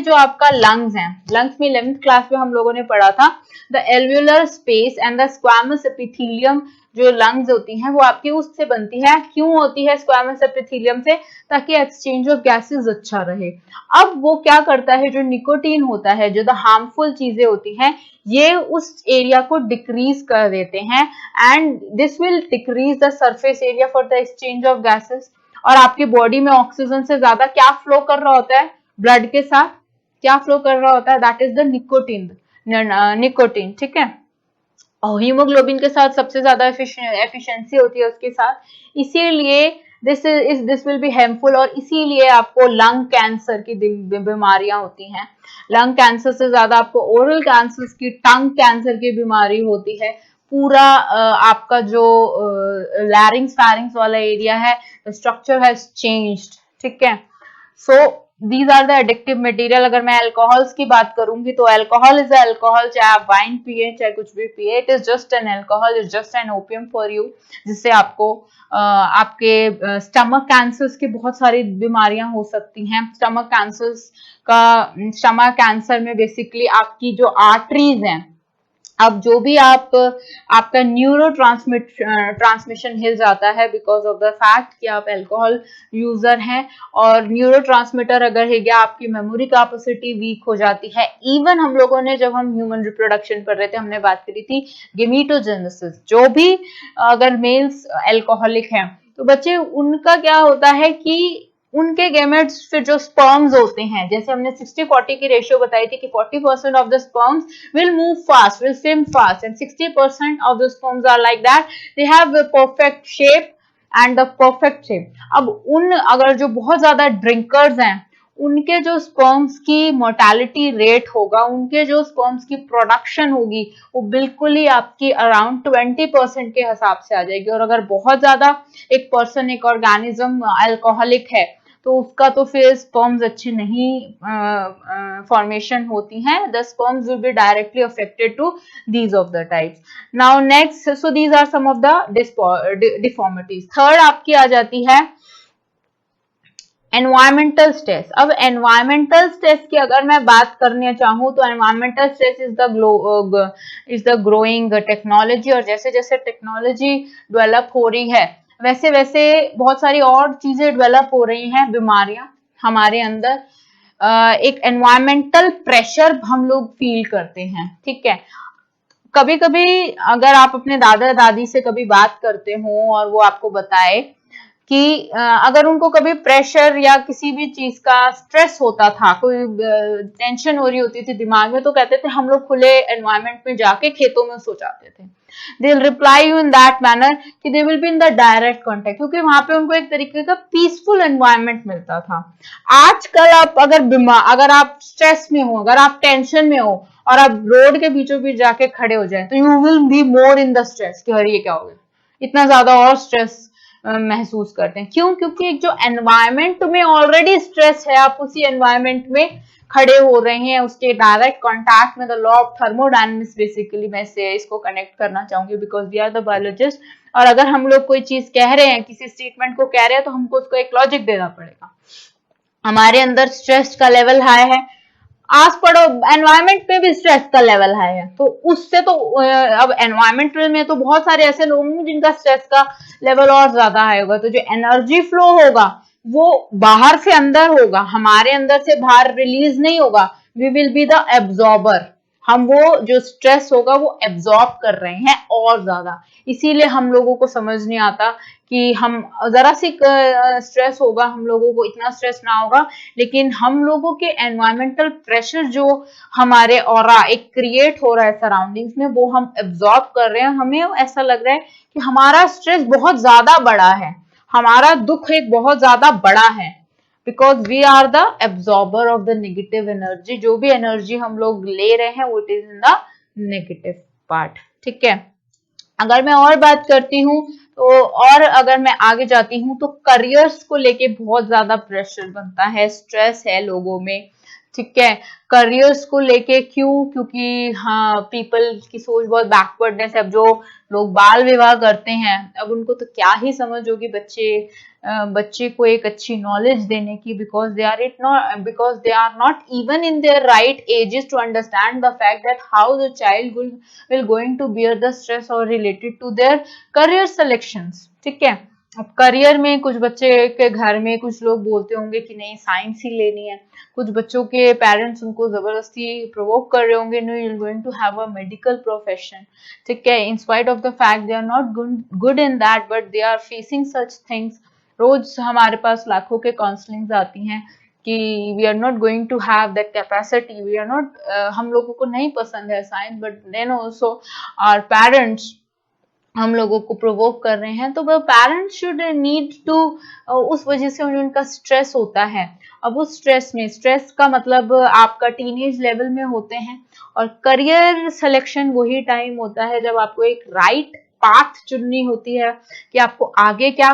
जो आपका लंग्स हैं, लंग्स में 11th क्लास में हम लोगों ने पढ़ा था, the alveolar space and the squamous epithelium. जो लंग्स होती हैं वो आपकी उससे बनती है. क्यों होती है स्क्वैमस एपिथेलियम से? ताकि एक्सचेंज ऑफ गैसेस अच्छा रहे. अब वो क्या करता है, जो निकोटीन होता है, जो द हार्मफुल चीजें होती हैं, ये उस एरिया को डिक्रीज कर देते हैं and this will decrease the surface area for the exchange of gases. और आपकी बॉडी में ऑक्सीजन से ज्यादा क्या फ्लो कर रहा होता है? ब्लड के साथ क्या फ्लो कर रहा होता है, that is the nicotine, nicotine, ठीक है। और हीमोग्लोबिन के साथ सबसे ज्यादा एफिशिएंसी होती है उसके साथ, इसीलिए दिस विल बी हार्मफुल, और इसीलिए आपको लंग कैंसर की बीमारियां होती हैं। लंग कैंसर से ज्यादा आपको ओरल कैंसर की, टंग कैंसर की बीमारी होती है। पूरा आपका जो लैरिंग्स फैरिंग्स वाला एरिया है, स्ट्रक्चर हैज चेंज्ड, ठीक है। So these are the addictive material. अगर मैं अल्कोहल्स की बात करूंगी तो अल्कोहल इज अल्कोहल, चाहे आप वाइन पिए चाहे कुछ भी पिए, it is just an alcohol, is just an opium for you, जिससे आपको आपके स्टमक कैंसर्स की बहुत सारी बीमारियां हो सकती हैं। स्टमक कैंसर्स का, स्टमक कैंसर में बेसिकली आपकी जो आर्टरीज हैं, अब जो भी आपका न्यूरो ट्रांसमिशन हिल जाता है बिकॉज ऑफ द फैक्ट कि आप अल्कोहल यूजर हैं, और न्यूरो ट्रांसमीटर अगर है गया, आपकी मेमोरी कैपेसिटी वीक हो जाती है। इवन हम लोगों ने, जब हम ह्यूमन रिप्रोडक्शन कर रहे थे, हमने बात करी थी गेमेटोजेनेसिस, जो भी अगर मेल्स अल्कोहलिक हैं तो बच्चे, उनका क्या होता है कि उनके गेमेट्स फिर जो स्पर्म्स होते हैं, जैसे हमने 60-40 की रेशियो बताई थी कि 40% of the sperms will move fast, will swim fast, and 60% of the sperms are like that, they have the perfect shape and the perfect shape। अब अगर जो बहुत ज्यादा ड्रिंकर्स हैं, उनके जो स्पर्म्स की मोर्टेलिटी रेट होगा, उनके जो स्पर्म्स की प्रोडक्शन होगी, वो बिल्कुल ही आपकी अराउंड 20% के हिसाब से आ जाएगी। और अगर बहुत ज्यादा एक पर्सन, एक ऑर्गेनिज्म अल्कोहलिक है, तो उसका तो फिर स्पर्म्स अच्छी नहीं फॉर्मेशन होती हैं। The sperms will be directly affected to these of the types. Now next, so these are some of the deformities. Third आपकी आ जाती है एनवायरमेंटल स्ट्रेस। अब एनवायरमेंटल स्ट्रेस की अगर मैं बात करने चाहूँ तो environmental stress is the growing technology, और जैसे जैसे टेक्नोलॉजी डेवलप हो रही है, वैसे वैसे बहुत सारी और चीजें डेवलप हो रही हैं, बीमारियां हमारे अंदर। एक एनवायरमेंटल प्रेशर हम लोग फील करते हैं, ठीक है। कभी कभी अगर आप अपने दादा दादी से कभी बात करते हो और वो आपको बताए कि अगर उनको कभी प्रेशर या किसी भी चीज का स्ट्रेस होता था, कोई टेंशन हो रही होती थी दिमाग में, तो कहते थे हम लोग खुले एनवायरनमेंट में जाके खेतों में सो जाते थे। They will reply you in that manner कि they will be in the direct contact, क्योंकि वहां पे उनको एक तरीके का पीसफुल एनवायरनमेंट मिलता था। आजकल आप अगर आप स्ट्रेस में हो, अगर आप टेंशन में हो, और आप रोड के बीचों बीच जाके खड़े हो जाए, तो you will be more in the stress कि अरे ये क्या हो गया, इतना ज्यादा और स्ट्रेस महसूस करते हैं। क्यों? क्योंकि एक जो एनवायरनमेंट में ऑलरेडी स्ट्रेस है, आप उसी एनवायरनमेंट में खड़े हो रहे हैं, उसके डायरेक्ट कांटेक्ट में। The law of thermodynamics basically मैं से इसको कनेक्ट करना चाहूंगी, because we are the biologist. और अगर हम लोग कोई चीज कह रहे हैं, किसी स्टेटमेंट को कह रहे हैं, तो हमको उसको एक लॉजिक देना पड़ेगा। हमारे अंदर स्ट्रेस का लेवल हाई है, आस पड़ो एनवायरनमेंट में भी स्ट्रेस का लेवल हाई है, तो उससे तो अब एनवायरनमेंट में तो बहुत सारे ऐसे लोग हैं जिनका स्ट्रेस का लेवल और ज्यादा हाई होगा। तो जो एनर्जी फ्लो होगा वो बाहर से अंदर होगा, हमारे अंदर से बाहर रिलीज नहीं होगा। We will be the absorber, हम वो जो स्ट्रेस होगा वो एब्जॉर्ब कर रहे हैं और ज्यादा। इसीलिए हम लोगों को समझ नहीं आता कि हम जरा सी स्ट्रेस होगा, हम लोगों को इतना स्ट्रेस ना होगा, लेकिन हम लोगों के एनवायरमेंटल प्रेशर जो हमारे ऑरा एक क्रिएट हो रहा है सराउंडिंग्स में, वो हम एब्जॉर्ब कर रहे हैं। हमें ऐसा लग रहा है कि हमारा स्ट्रेस बहुत ज्यादा बड़ा है, हमारा दुख एक बहुत ज्यादा बड़ा है, because we are the absorber of the negative energy. जो भी एनर्जी हम लोग ले रहे हैं वो it is in the negative part, ठीक है। अगर मैं और बात करती हूँ तो, और अगर मैं आगे जाती हूँ तो करियर्स को लेके बहुत ज्यादा प्रेशर बनता है, स्ट्रेस है लोगों में, ठीक है। करियर्स को लेके क्यों? क्योंकि हाँ, पीपल की सोच बहुत बैकवर्डनेस है। अब जो लोग बाल विवाह करते हैं, अब उनको तो क्या ही समझ होगी बच्चे को एक अच्छी नॉलेज देने की, because they are not even in their right ages to understand the fact that how the child will going to bear the stress और related to their career selections, ठीक है। अब करियर में कुछ बच्चे के घर में कुछ लोग बोलते होंगे कि नहीं साइंस ही लेनी है, कुछ बच्चों के पेरेंट्स उनको जबरदस्ती प्रोवोक कर रहे होंगे, no you are going to have a medical profession, ठीक है। In spite of the fact they are not good in that, but they are facing such things. रोज हमारे पास लाखों के काउंसलिंग्स आती हैं कि we are not going to have that capacity, we are not, हम लोगों को नहीं पसंद है science, but then also our parents हम लोगों को प्रोवोक कर रहे हैं, तो वो पेरेंट्स शुड नीड टू, उस वजह से उनका स्ट्रेस होता है। अब उस स्ट्रेस में, स्ट्रेस का मतलब आपका टीनेज लेवल में होते हैं, और करियर सिलेक्शन वही टाइम होता है जब आपको एक राइट पाथ चुननी होती है कि आपको आगे क्या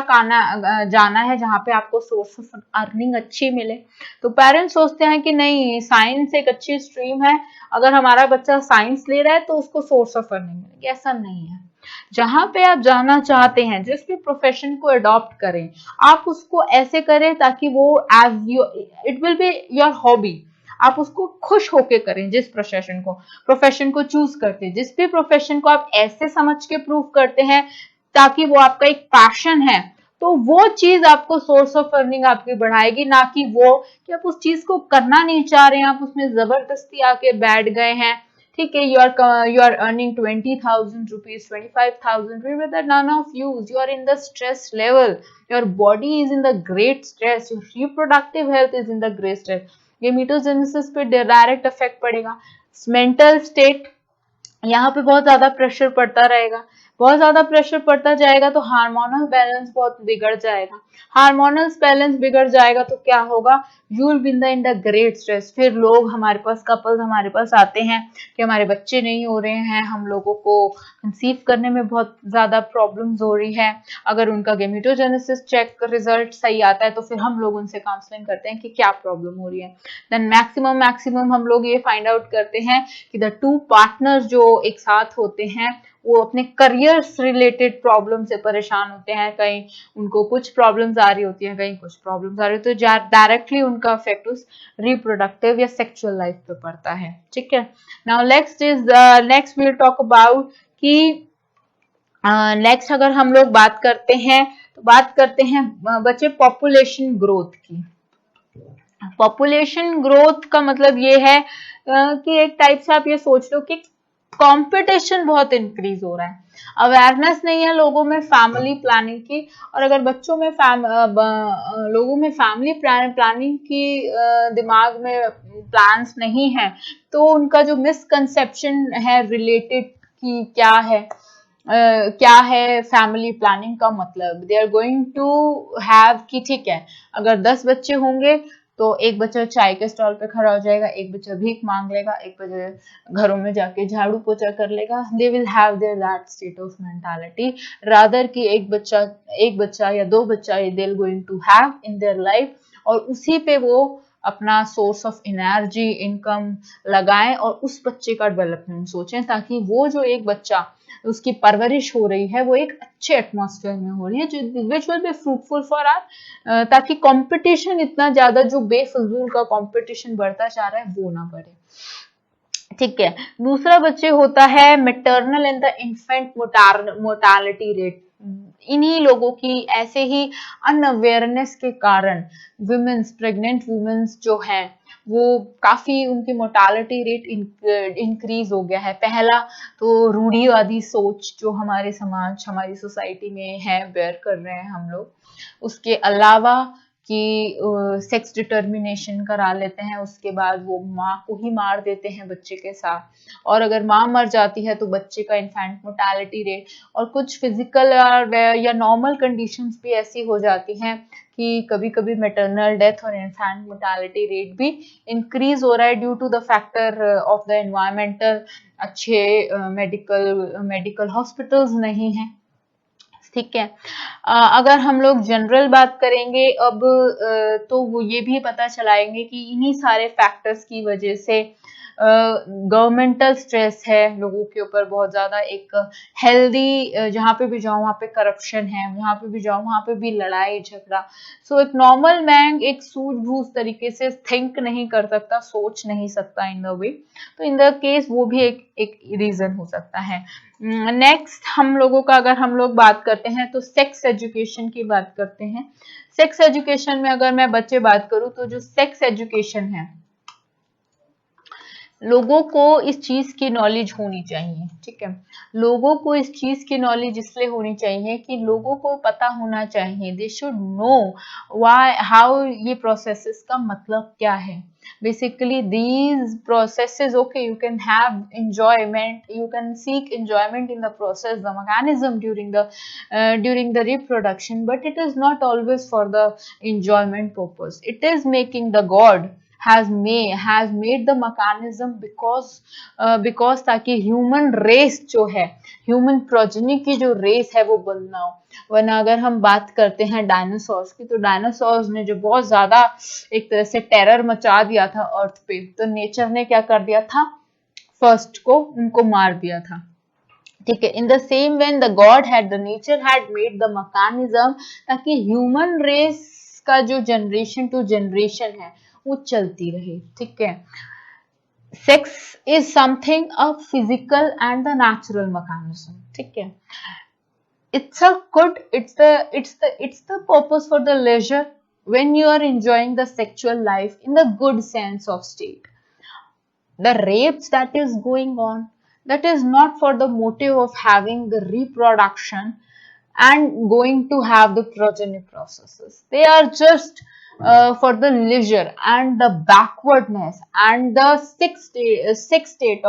जाना है, जहाँ पे आपको सोर्स ऑफ अर्निंग अच्छी मिले। तो पेरेंट्स सोचते हैं कि नहीं, साइंस एक अच्छी स्ट्रीम है, अगर हमारा बच्चा साइंस ले रहा है तो उसको सोर्स ऑफ अर्निंग मिलेगी। ऐसा नहीं है। जहां पे आप जाना चाहते हैं, जिस भी प्रोफेशन को अडॉप्ट करें, आप उसको ऐसे करें ताकि वो it will be your hobby, आप उसको खुश होके करें। जिस प्रोफेशन को चूज करते हैं, जिस भी प्रोफेशन को आप ऐसे समझ के प्रूव करते हैं ताकि वो आपका एक पैशन है, तो वो चीज आपको सोर्स ऑफ अर्निंग आपकी बढ़ाएगी, ना कि वो कि आप उस चीज को करना नहीं चाह रहे हैं, आप उसमें जबरदस्ती आके बैठ गए हैं। ठीक है, you are earning 20,000 rupees, 25,000 rupees, with that none of use. You are in the stress level, your body is in the great stress, your reproductive health is in the great stress. ये मीटोजेनेसिस पे direct effect पड़ेगा। Mental state, यहाँ पे बहुत ज्यादा pressure पड़ता रहेगा, बहुत ज्यादा प्रेशर पड़ता जाएगा तो हार्मोनल बैलेंस बहुत बिगड़ जाएगा। हार्मोनल बैलेंस बिगड़ जाएगा तो क्या होगा, you will be in the great stress. फिर लोग हमारे पास, कपल्स हमारे पास आते हैं कि हमारे बच्चे नहीं हो रहे हैं, हम लोगों को कंसीव करने में बहुत ज्यादा प्रॉब्लम्स हो रही है। अगर उनका गेमेटोजेनेसिस चेक रिजल्ट सही आता है तो फिर हम लोग उनसे काउंसलिंग करते हैं कि क्या प्रॉब्लम हो रही है। देन मैक्सिमम हम लोग ये फाइंड आउट करते हैं कि द टू पार्टनर्स जो एक साथ होते हैं वो अपने करियर रिलेटेड प्रॉब्लम से परेशान होते हैं। कहीं उनको कुछ प्रॉब्लम्स आ रही होती हैं, कहीं कुछ प्रॉब्लम्स आ रही होती है, तो डायरेक्टली उनका इफेक्ट उस रिप्रोडक्टिव या सेक्सुअल लाइफ पे पड़ता है। ठीक है, now next will talk about कि नेक्स्ट अगर हम लोग बात करते हैं तो बात करते हैं बच्चे पॉपुलेशन ग्रोथ की। पॉपुलेशन ग्रोथ का मतलब ये है कि एक टाइप से आप ये सोच लो कि कंपटीशन बहुत इंक्रीज हो रहा है, अवेयरनेस नहीं है लोगों में फैमिली प्लानिंग की, और अगर बच्चों में लोगों में फैमिली प्लानिंग की दिमाग में प्लान्स नहीं है, तो उनका जो मिसकंसेप्शन है रिलेटेड कि क्या है फैमिली प्लानिंग का मतलब, they are going to have कि ठीक है, अगर 10 बच्चे होंगे तो एक बच्चा चाय के स्टॉल पे खड़ा हो जाएगा, एक बच्चा भीख मांग लेगा, एक बच्चा घरों में जाके झाड़ू पोछा कर लेगा। They will have there that state of mentality rather कि एक बच्चा या 2 बच्चा they are going to have in their life, और उसी पे वो अपना सोर्स ऑफ एनर्जी, इनकम लगाएं और उस बच्चे का डेवलपमेंट सोचें, ताकि वो जो एक बच्चा उसकी परवरिश हो रही है वो एक अच्छे एटमॉस्फेयर में हो रही है, which will be fruitful for our, ताकि कंपटीशन इतना ज्यादा, जो बेफजूल का कंपटीशन बढ़ता जा रहा है, वो ना बढ़े। ठीक है, दूसरा बच्चे होता है maternal and the infant mortality rate. इन्हीं लोगों की ऐसे ही अनअवेयरनेस के कारण प्रेग्नेंट वुमेन्स जो हैं वो काफी उनकी मोर्टालिटी रेट इंक्रीज हो गया है। पहला तो रूढ़िवादी सोच जो हमारे समाज, हमारी सोसाइटी में है, बेयर कर रहे हैं हम लोग। उसके अलावा कि सेक्स डिटर्मिनेशन करा लेते हैं, उसके बाद वो माँ को ही मार देते हैं बच्चे के साथ, और अगर माँ मर जाती है तो बच्चे का इन्फेंट मोर्टालिटी रेट, और कुछ फिजिकल या नॉर्मल कंडीशंस भी ऐसी हो जाती हैं कि कभी कभी मैटरनल डेथ और इन्फेंट मोर्टालिटी रेट भी इंक्रीज हो रहा है due to the factor of the environmental. अच्छे मेडिकल हॉस्पिटल्स नहीं हैं। ठीक है, अगर हम लोग जनरल बात करेंगे अब, तो वो ये भी पता चलाएंगे कि इन्हीं सारे फैक्टर्स की वजह से गवर्नमेंटल स्ट्रेस है लोगों के ऊपर बहुत ज्यादा। एक हेल्दी, जहाँ पे भी जाओ वहाँ पे करप्शन है, जहाँ पे भी जाओ वहाँ पे भी लड़ाई झगड़ा। सो एक नॉर्मल मैन एक सूझबूझ तरीके से थिंक नहीं कर सकता, सोच नहीं सकता इन द वे, तो इन द केस वो भी एक रीजन हो सकता है। नेक्स्ट हम लोगों का अगर हम लोग बात करते हैं तो सेक्स एजुकेशन की बात करते हैं। सेक्स एजुकेशन में अगर मैं बच्चे बात करूं तो जो सेक्स एजुकेशन है, लोगों को इस चीज की नॉलेज होनी चाहिए, ठीक है। लोगों को इस चीज की नॉलेज इसलिए होनी चाहिए कि लोगों को पता होना चाहिए, they should know why how ये प्रोसेसेस का मतलब क्या है। Basically these processes, okay, you can have enjoyment, you can seek enjoyment in the process, the mechanism during the reproduction, but it is not always for the enjoyment purpose. It is making the God has made the mechanism because ताकि human race जो है, human progeny की जो race है वो बंद ना हो। वरना अगर हम बात करते हैं डायनासोर्स की, तो डायनासोर्स ने जो बहुत ज्यादा एक तरह से टेरर मचा दिया था अर्थ पे, तो नेचर ने क्या कर दिया था, फर्स्ट को उनको मार दिया था, ठीक है। इन the same when the God had the nature had made the mechanism ताकि ह्यूमन रेस का जो जनरेशन टू जनरेशन है वो चलती रहे, ठीक है। Sex is something a physical and the natural mechanism, ठीक है। It's the purpose for the leisure when you are enjoying the sexual life in the good sense of state. The rapes that is going on, that is not for the motive of having the reproduction and going to have the progeny processes. They are just for the leisure and the backwardness and the sick state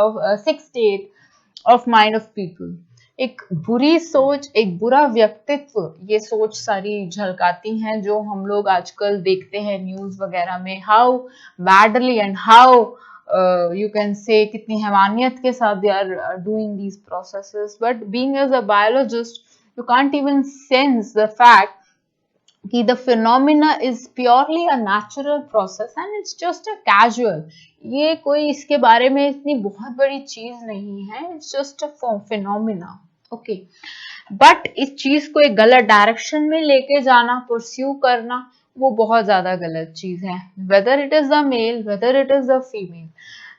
of mind of people. एक बुरी सोच, एक बुरा व्यक्तित्व, ये सोच सारी झलकाती हैं जो हम लोग आजकल देखते हैं न्यूज वगैरह में, how badly and how you can say कितनी हैवानियत के साथ they are doing these processes. But being as a biologist you can't even sense the fact कि the phenomena is purely a natural process and it's just a casual, ये कोई इसके बारे में इतनी बहुत बड़ी चीज नहीं है, it's just a phenomena, okay। But इस चीज को एक गलत डायरेक्शन में लेके जाना, परस्यू करना, वो बहुत ज्यादा गलत चीज है। whether it is the male, whether it is the female,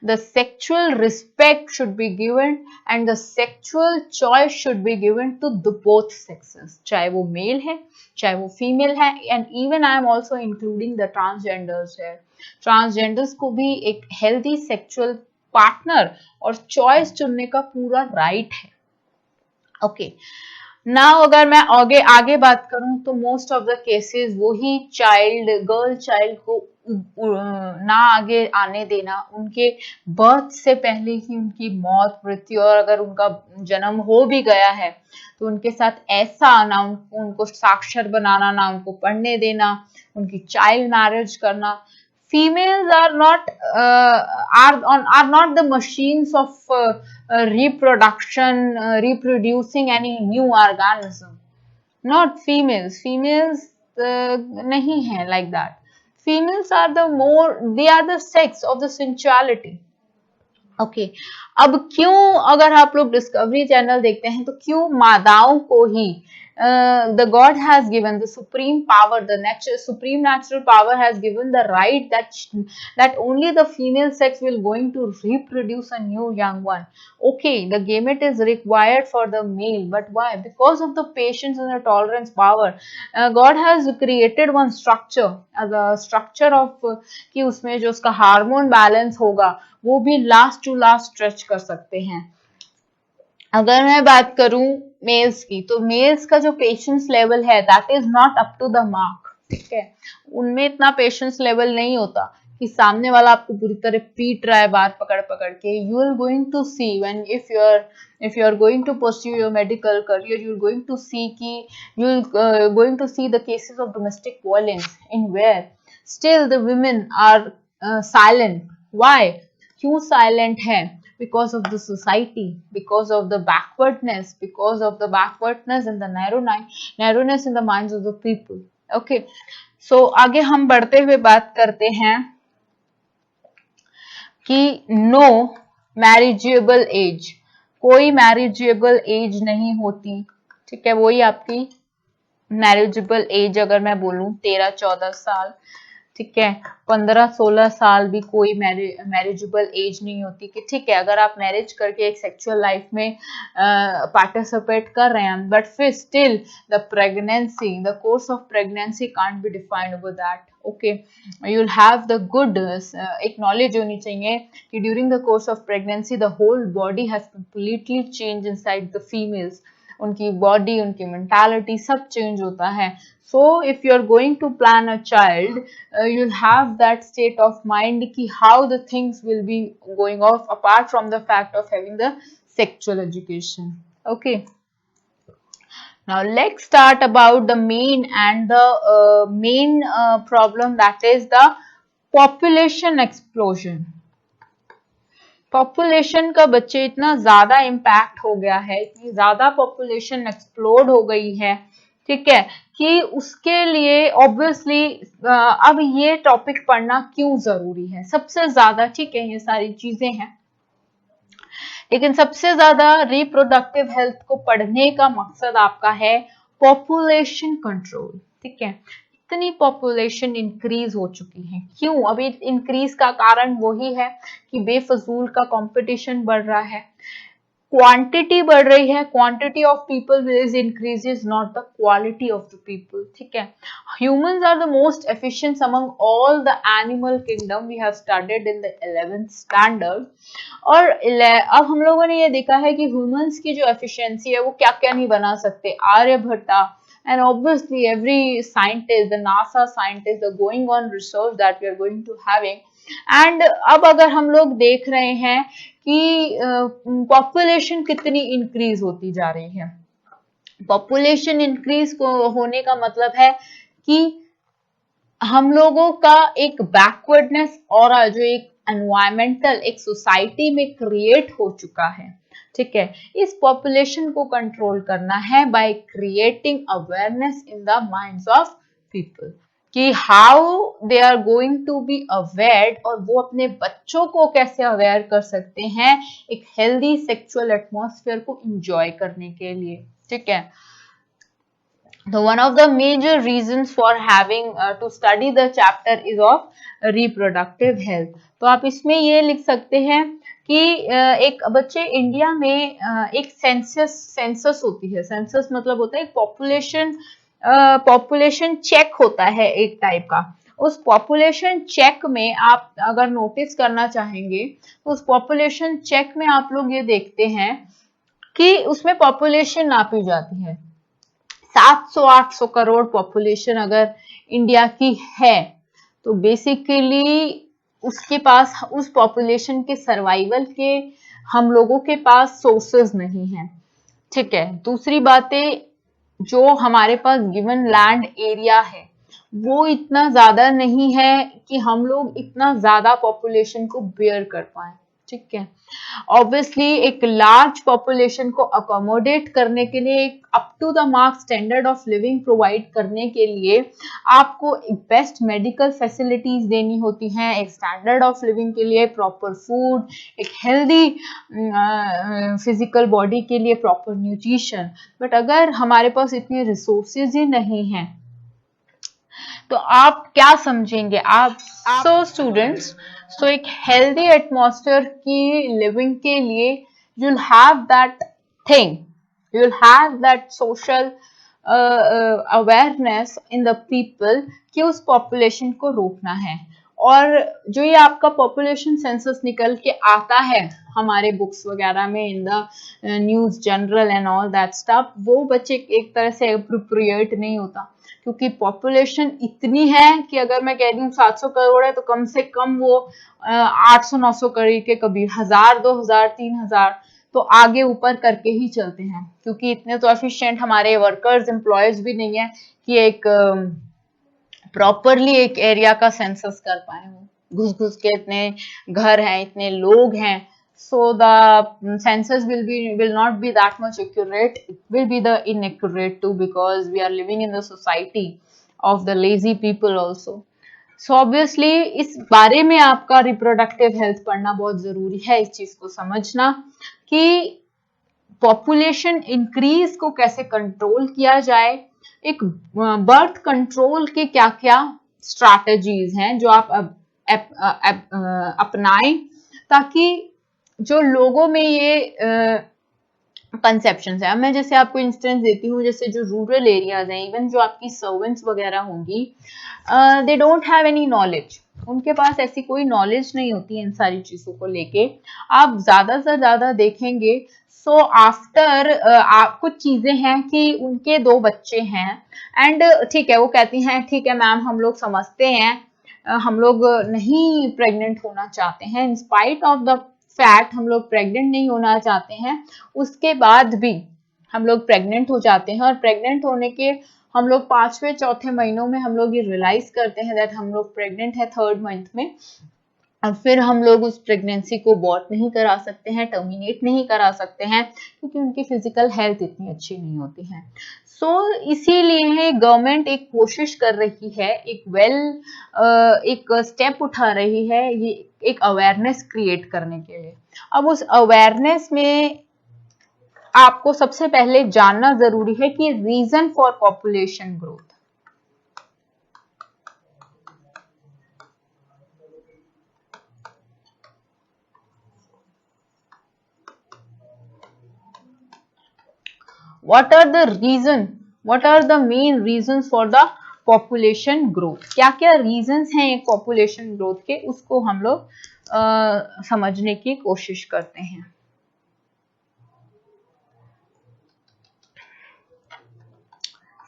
the sexual respect should be given and the sexual choice should be given to the both sexes, चाहे वो male है चाहे वो फीमेल है, and even I am also including the transgenders है। Transgenders को भी एक हेल्दी सेक्सुअल पार्टनर और चॉइस चुनने का पूरा राइट है, ओके। नाउ अगर मैं आगे बात करूं तो मोस्ट ऑफ द केसेस वही गर्ल चाइल्ड को ना आगे आने देना, उनके बर्थ से पहले ही उनकी मौत मृत्यु, और अगर उनका जन्म हो भी गया है तो उनके साथ ऐसा ना उनको साक्षर बनाना, ना उनको पढ़ने देना, उनकी चाइल्ड मैरिज करना। Females are not the machines of reproduction, reproducing any new organism. Not females. Females नहीं है like that. Females are they are the sex of the sensuality. Okay. अब क्यों, अगर आप लोग डिस्कवरी चैनल देखते हैं, तो क्यों मादाओं को ही the God has given the supreme power, supreme natural power has given the right that only the female sex will going to reproduce a new young one. Okay, the gamete is required for the male, but why? Because of the patience and the tolerance power. God has created one structure, the structure of कि उसमें जो उसका hormone balance होगा वो भी last to last stretch कर सकते हैं। अगर मैं बात करूं मेल्स की, तो मेल्स का जो पेशेंस लेवल है that is not up to the mark, ठीक है। उनमें इतना पेशेंस लेवल नहीं होता कि सामने वाला आपको पूरी तरह पीट रहा है बात पकड़ पकड़ के। You are going to see when if you are going to pursue your medical career, you are going to see कि you are going to see the cases of domestic violence in where still the women are silent. Why? क्यों silent है? Because of the society, because of the backwardness and the narrowness in the minds of the people. Okay, so आगे हम बढ़ते हुए बात करते हैं कि no marriageable age, कोई marriageable age नहीं होती, ठीक है। वही आपकी marriageable age अगर मैं बोलूं 13-14 साल, ठीक है, 15-16 साल भी कोई मैरिजेबल एज नहीं होती कि ठीक है अगर आप मैरिज करके एक सेक्सुअल लाइफ में पार्टिसिपेट कर रहे हैं, बट फिर still the pregnancy, the course of pregnancy can't be defined over that. Okay, you will have the good, एक नॉलेज होनी चाहिए कि during the course of pregnancy the whole body has completely change inside the females, उनकी बॉडी, उनकी mentality सब change होता है. So if you are going to plan a child, you'll have that state of mind ki how the things will be going off apart from the fact of having the sexual education. Okay, now let's start about the main and the main problem, that is the population explosion. Population का बच्चे इतना ज्यादा impact हो गया है, इतनी ज्यादा population explode हो गई है, ठीक है, कि उसके लिए ऑब्वियसली अब ये टॉपिक पढ़ना क्यों जरूरी है सबसे ज्यादा. ठीक है, ये सारी चीजें हैं, लेकिन सबसे ज्यादा रिप्रोडक्टिव हेल्थ को पढ़ने का मकसद आपका है पॉपुलेशन कंट्रोल. ठीक है, इतनी पॉपुलेशन इंक्रीज हो चुकी है, क्यों? अभी इंक्रीज का कारण वही है कि बेफजूल का कंपटीशन बढ़ रहा है, क्वांटिटी बढ़ रही है, quantity of people is increases, not the quality of the people. ठीक है, humans are the most efficient among all the animal kingdom, we have studied in the 11th standard. और अब हम लोगों ने ये देखा है कि ह्यूमंस की जो एफिशिएंसी है वो क्या क्या नहीं बना सकते. Aryabhatta, and obviously every scientist, the NASA scientists are going on research that we are going to having. and अब अगर हम लोग देख रहे हैं कि पॉपुलेशन कितनी इंक्रीज होती जा रही है, पॉपुलेशन इंक्रीज होने का मतलब है कि हम लोगों का एक बैकवर्डनेस और जो एक एनवायरमेंटल एक सोसाइटी में क्रिएट हो चुका है. ठीक है, इस पॉपुलेशन को कंट्रोल करना है by creating awareness in the minds of people कि how they are going to be aware, और वो अपने बच्चों को कैसे अवेयर कर सकते हैं एक हेल्दी सेक्सुअल एटमॉस्फेयर को एंजॉय करने के लिए. ठीक है, तो one of the major reasons for having to study the chapter is of reproductive health. तो आप इसमें ये लिख सकते हैं कि एक बच्चे इंडिया में एक सेंसस होती है. सेंसस मतलब होता है एक पॉपुलेशन चेक होता है एक टाइप का. उस पॉपुलेशन चेक में आप अगर नोटिस करना चाहेंगे तो उस पॉपुलेशन चेक में आप लोग ये देखते हैं कि उसमें पॉपुलेशन नापी जाती है. 700-800 करोड़ पॉपुलेशन अगर इंडिया की है तो बेसिकली उसके पास, उस पॉपुलेशन के सर्वाइवल के हम लोगों के पास सोर्सेज नहीं है. ठीक है, दूसरी बातें, जो हमारे पास गिवन लैंड एरिया है वो इतना ज्यादा नहीं है कि हम लोग इतना ज्यादा पॉपुलेशन को बेयर कर पाए. ठीक है, ऑब्वियसली एक लार्ज पॉपुलेशन को अकोमोडेट करने के लिए, एक up to the mark standard of living provide करने के लिए आपको एक बेस्ट मेडिकल फैसिलिटीज देनी होती हैं, एक स्टैंडर्ड ऑफ लिविंग के लिए प्रॉपर फूड, एक हेल्दी फिजिकल बॉडी के लिए प्रॉपर न्यूट्रिशन. बट अगर हमारे पास इतने रिसोर्सेज ही नहीं हैं तो आप क्या समझेंगे आप. सो स्टूडेंट्स, सो एक हेल्दी एटमॉस्फेयर की लिविंग के लिए you will have that thing, you will have that social awareness in the people कि उस पॉपुलेशन को रोकना है. और जो ये आपका पॉपुलेशन सेंसस निकल के आता है हमारे बुक्स वगैरह में, in the news general and all that stuff, वो बच्चे एक तरह से अप्रोप्रिएट नहीं होता क्योंकि पॉपुलेशन इतनी है कि अगर मैं कह दूं 700 करोड़ है तो कम से कम वो 800-900 करोड़ के कभी 1000, 2000, 3000 तो आगे ऊपर करके ही चलते हैं, क्योंकि इतने तो एफिशिएंट हमारे वर्कर्स एम्प्लॉयज भी नहीं है कि एक प्रॉपरली एक एरिया का सेंसस कर पाए. घुस घुस के इतने घर हैं, इतने लोग हैं, so the census will not be that much accurate. It will be the inaccurate too, because we are living in the society of the lazy people also. So obviously इस बारे में आपका रिप्रोडक्टिव हेल्थ पढ़ना बहुत जरूरी है, इस चीज को समझना कि पॉपुलेशन इंक्रीज को कैसे कंट्रोल किया जाए, एक बर्थ कंट्रोल के क्या क्या स्ट्रैटेजीज हैं जो आप अपनाएं ताकि जो लोगों में ये कंसेप्शन है। अब मैं जैसे आपको इंस्टेंस देती हूँ, जैसे जो रूरल एरियाज हैं, इवन जो आपकी सर्वेंट्स वगैरह होंगी, they don't have any knowledge, उनके पास ऐसी कोई नॉलेज नहीं होती है इन सारी चीजों को लेके। आप ज्यादा से ज्यादा देखेंगे, सो आफ्टर कुछ चीजें हैं कि उनके 2 बच्चे हैं एंड ठीक है, वो कहती हैं ठीक है मैम हम लोग समझते हैं, हम लोग नहीं प्रेग्नेंट होना चाहते हैं, इन स्पाइट ऑफ द फैक्ट हम लोग प्रेग्नेंट नहीं होना चाहते हैं, उसके बाद भी हम लोग प्रेग्नेंट हो जाते हैं, और प्रेग्नेंट होने के हम लोग 5वें चौथे महीनों में हम लोग ये रियलाइज करते हैं दैट हम लोग प्रेग्नेंट है 3rd मंथ में, और फिर हम लोग उस प्रेगनेंसी को अबॉर्ट नहीं करा सकते हैं, टर्मिनेट नहीं करा सकते हैं, क्योंकि उनकी फिजिकल हेल्थ इतनी अच्छी नहीं होती है। सो इसीलिए गवर्नमेंट एक कोशिश कर रही है, एक स्टेप उठा रही है, ये एक अवेयरनेस क्रिएट करने के लिए। अब उस अवेयरनेस में आपको सबसे पहले जानना जरूरी है कि reason for population growth, what are the main reasons for the population growth, क्या क्या रीजंस हैं एक पॉपुलेशन ग्रोथ के, उसको हम लोग समझने की कोशिश करते हैं।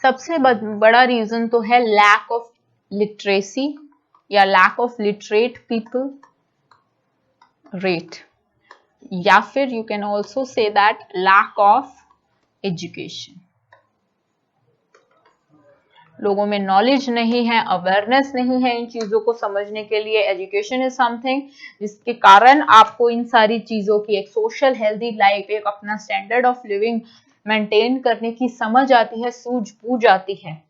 सबसे बड़ा रीजन तो है लैक ऑफ लिटरेसी या lack of literate people rate, या फिर you can also say that lack of education. लोगों में नॉलेज नहीं है, अवेयरनेस नहीं है इन चीजों को समझने के लिए। एजुकेशन इज समथिंग जिसके कारण आपको इन सारी चीजों की एक सोशल हेल्दी लाइफ, एक अपना स्टैंडर्ड ऑफ लिविंग मेंटेन करने की समझ आती है, सूझबूझ आती है।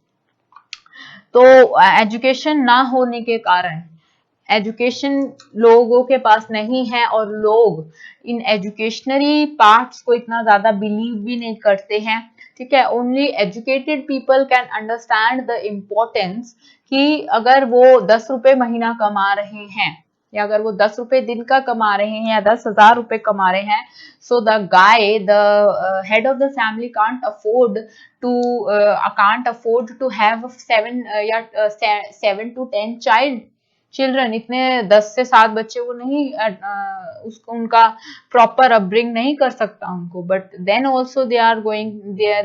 तो एजुकेशन ना होने के कारण, एजुकेशन लोगों के पास नहीं है और लोग इन एजुकेशनरी पार्ट्स को इतना ज्यादा बिलीव भी नहीं करते हैं, ठीक है। Only educated people can understand the importance कि अगर वो 10 रुपए महीना कमा रहे हैं, या अगर वो 10 रुपए दिन का कमा रहे हैं, या 10,000 रुपए कमा रहे हैं, so the guy, the head of the family can't afford to have 7 to 10 children, इतने 10 से 7 बच्चे वो नहीं उसको उनका प्रॉपर अपब्रिंग नहीं कर सकता उनको, but then also they are going,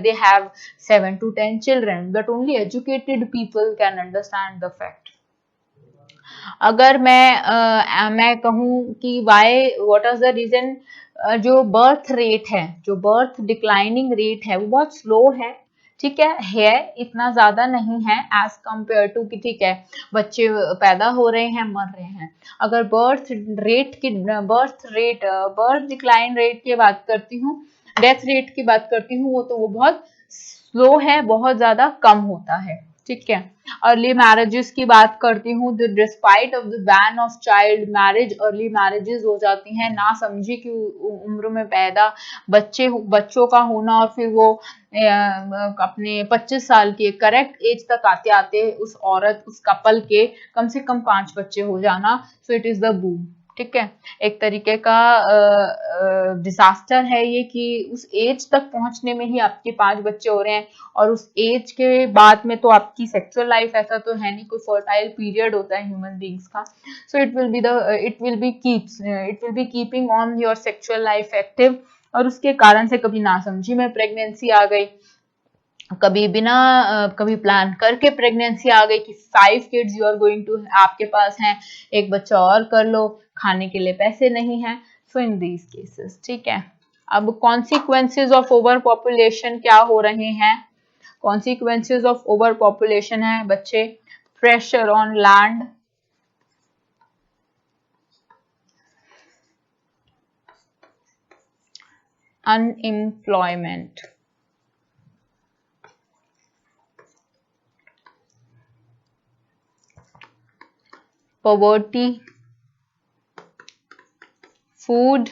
they have 7 to 10 children, but only educated people can understand the fact. अगर मैं कहूँ कि व्हाट इज द रीजन, जो बर्थ रेट है, जो बर्थ डिक्लाइनिंग रेट है, वो बहुत स्लो है, ठीक है, इतना ज्यादा नहीं है एज कंपेयर टू कि ठीक है बच्चे पैदा हो रहे हैं, मर रहे हैं। अगर बर्थ डिक्लाइन रेट की बात करती हूँ, डेथ रेट की बात करती हूँ, वो बहुत स्लो है, बहुत ज्यादा कम होता है, ठीक है। अर्ली मैरिजेस की बात करती हूँ, despite of the ban of child marriage, early marriages हो जाती हैं ना समझी की उम्र में पैदा बच्चों का होना, और फिर वो अपने 25 साल के करेक्ट एज तक आते आते उस औरत, उस कपल के कम से कम 5 बच्चे हो जाना। सो इट इज द बूम, ठीक है। एक तरीके का डिजास्टर है ये कि उस एज तक पहुंचने में ही आपके 5 बच्चे हो रहे हैं, और उस एज के बाद में तो आपकी सेक्सुअल लाइफ ऐसा तो है नहीं, कोई फर्टाइल पीरियड होता है ह्यूमन बींग्स का। सो it will B keeping on your sexual life active, और उसके कारण से कभी नासमझी में प्रेगनेंसी आ गई, कभी प्लान करके प्रेगनेंसी आ गई कि 5 kids you are going to, आपके पास हैं, एक बच्चा और कर लो, खाने के लिए पैसे नहीं है। सो इन दीज केसेस, ठीक है। अब कॉन्सिक्वेंसेज ऑफ ओवर पॉपुलेशन क्या हो रहे हैं? कॉन्सिक्वेंसेज ऑफ ओवर पॉपुलेशन है बच्चे, pressure on land, unemployment, poverty, food,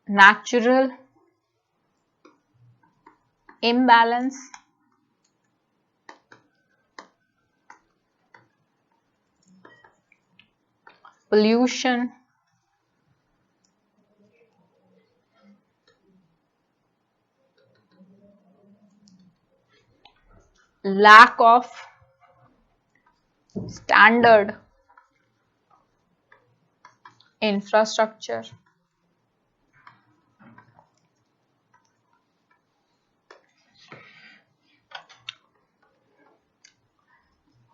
natural imbalance, pollution, lack of standard infrastructure,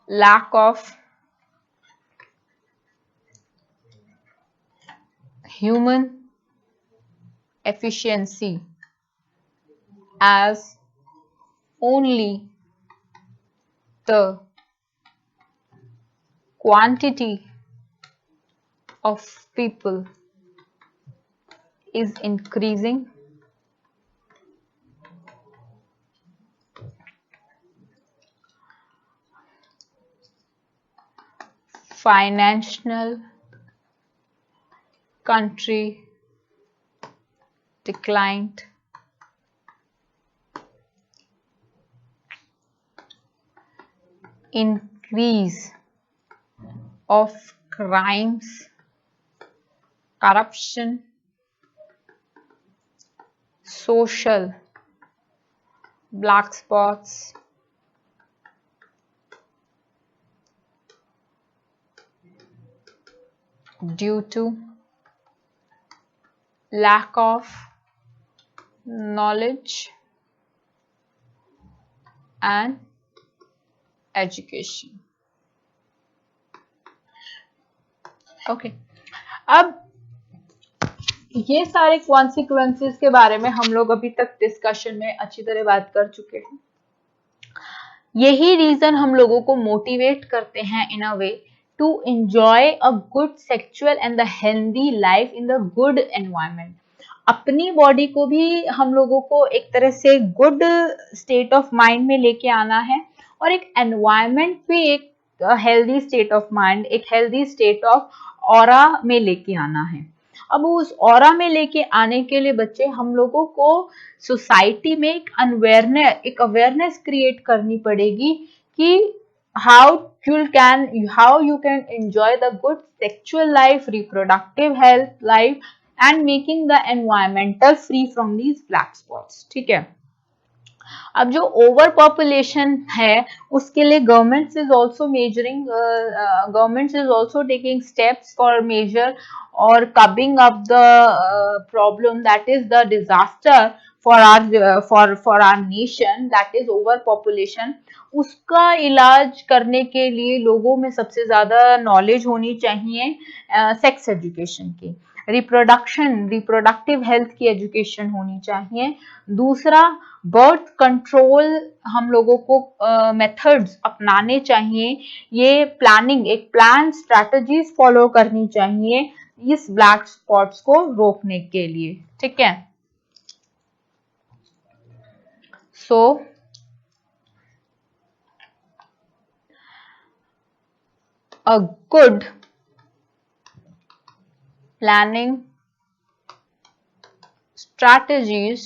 lack of human efficiency, as only the quantity of people is increasing, financial country declined, increase of crimes, corruption, social black spots, due to lack of knowledge and education. Okay अब ये सारे consequences के बारे में हम लोग अभी तक डिस्कशन में अच्छी तरह बात कर चुके हैं. यही रीजन हम लोगों को मोटिवेट करते हैं in a way to enjoy a good sexual and the healthy life in the good environment. अपनी बॉडी को भी हम लोगों को एक तरह से गुड स्टेट ऑफ माइंड में लेके आना है और एक एनवायरनमेंट भी एक हेल्दी स्टेट ऑफ माइंड, एक हेल्दी स्टेट ऑफ ऑरा में लेके आना है. अब उस ऑरा में लेके आने के लिए बच्चे हम लोगों को सोसाइटी में एक अवेयरनेस क्रिएट करनी पड़ेगी कि how how you can enjoy the good sexual life, reproductive health life and making the environmental free from these black spots. ठीक है. अब जो ओवर पॉपुलेशन है उसके लिए government is also taking steps for major और curbing up the problem that is the disaster for our nation, that is over population. उसका इलाज करने के लिए लोगों में सबसे ज्यादा नॉलेज होनी चाहिए सेक्स एजुकेशन की, रिप्रोडक्टिव हेल्थ की एजुकेशन होनी चाहिए. दूसरा, बर्थ कंट्रोल हम लोगों को मेथड्स अपनाने चाहिए. ये प्लानिंग, एक प्लान स्ट्रैटेजीज फॉलो करनी चाहिए इस ब्लैक स्पॉट्स को रोकने के लिए. ठीक है. सो a good planning strategies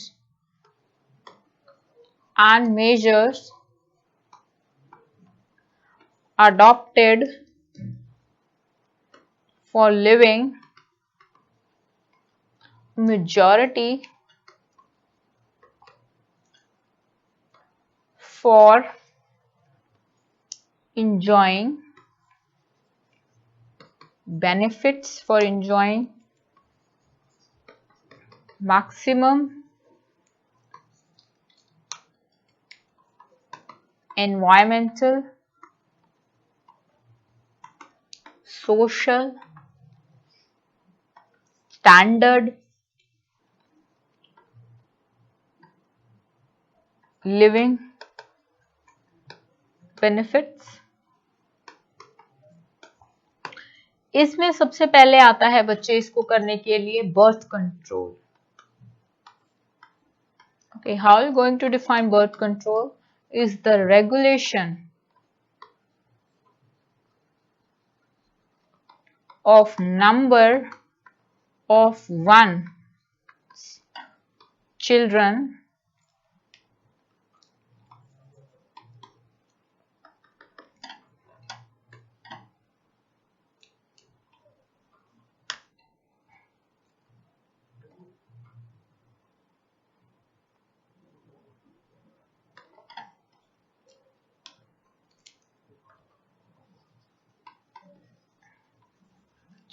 and measures adopted for living majority for enjoying benefits, for enjoying maximum environmental, social, standard living benefits. इसमें सबसे पहले आता है बच्चे इसको करने के लिए birth control. Okay, how are you going to define birth control? Is the regulation of number of one's children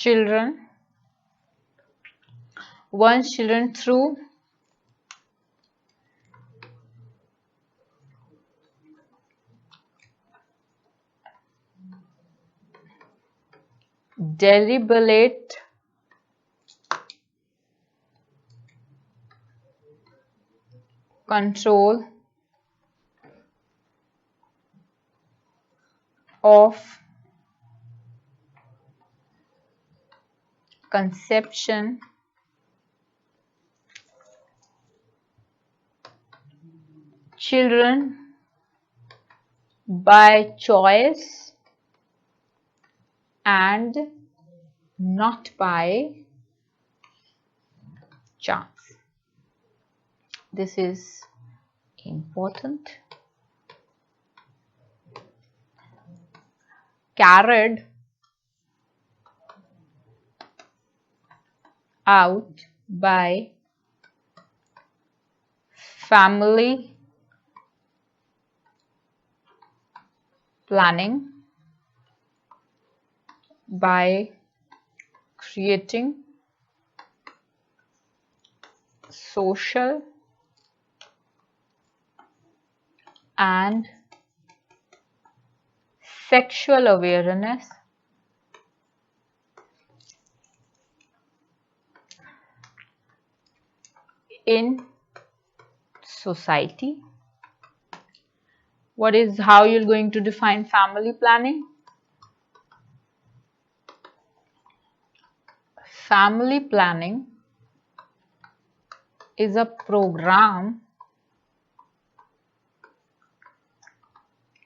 children, one's children through deliberate control of conception, children by choice and not by chance. This is important. Carried out by family planning by creating social and sexual awareness in society. What is how you're going to define family planning? Family planning is a program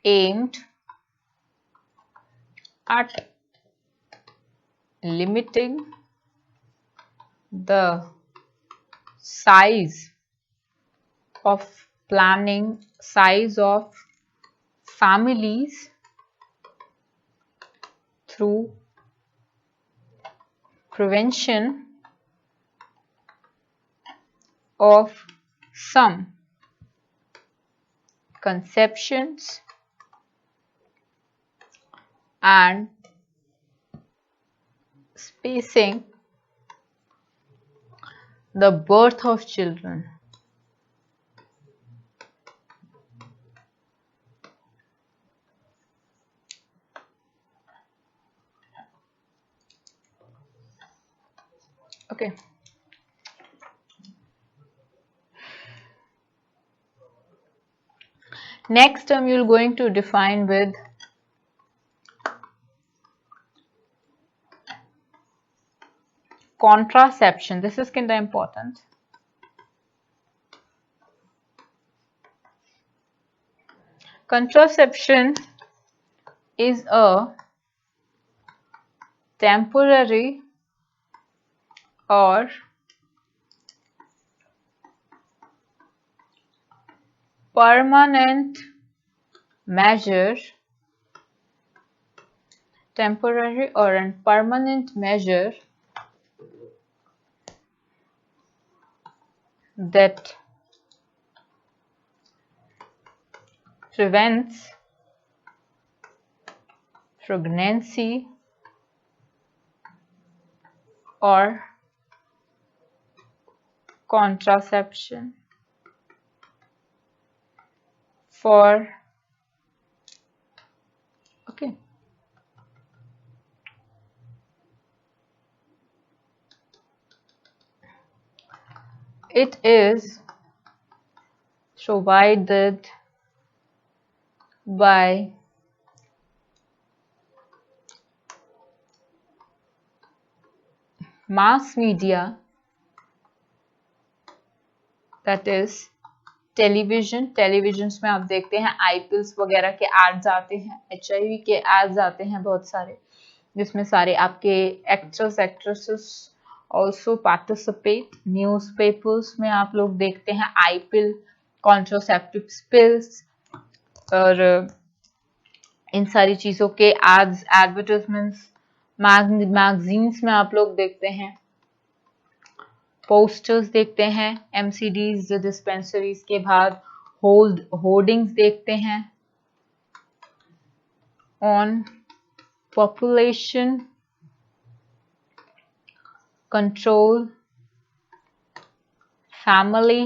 aimed at limiting the size of families through prevention of some conceptions and spacing the birth of children. Okay. Next term you're going to define with contraception. This is kind of important. Contraception is a temporary or permanent measure, temporary or a permanent measure that prevents pregnancy or contraception for okay. It is provided by mass media, that is television में आप देखते हैं IPLs वगैरह के ads आते हैं, HIV के ads आते हैं बहुत सारे, जिसमें सारे आपके actors actresses also participate. Newspapers में आप लोग देखते हैं आईपीएल कॉन्ट्रासेप्टिव पिल्स और इन सारी चीज़ों के एड्स, एडवर्टाइजमेंट्स मैगजीन्स में आप लोग देखते हैं, पोस्टर्स देखते हैं, एमसीडीज डिस्पेंसरीज के बाद होर्डिंग्स देखते हैं on population control, family,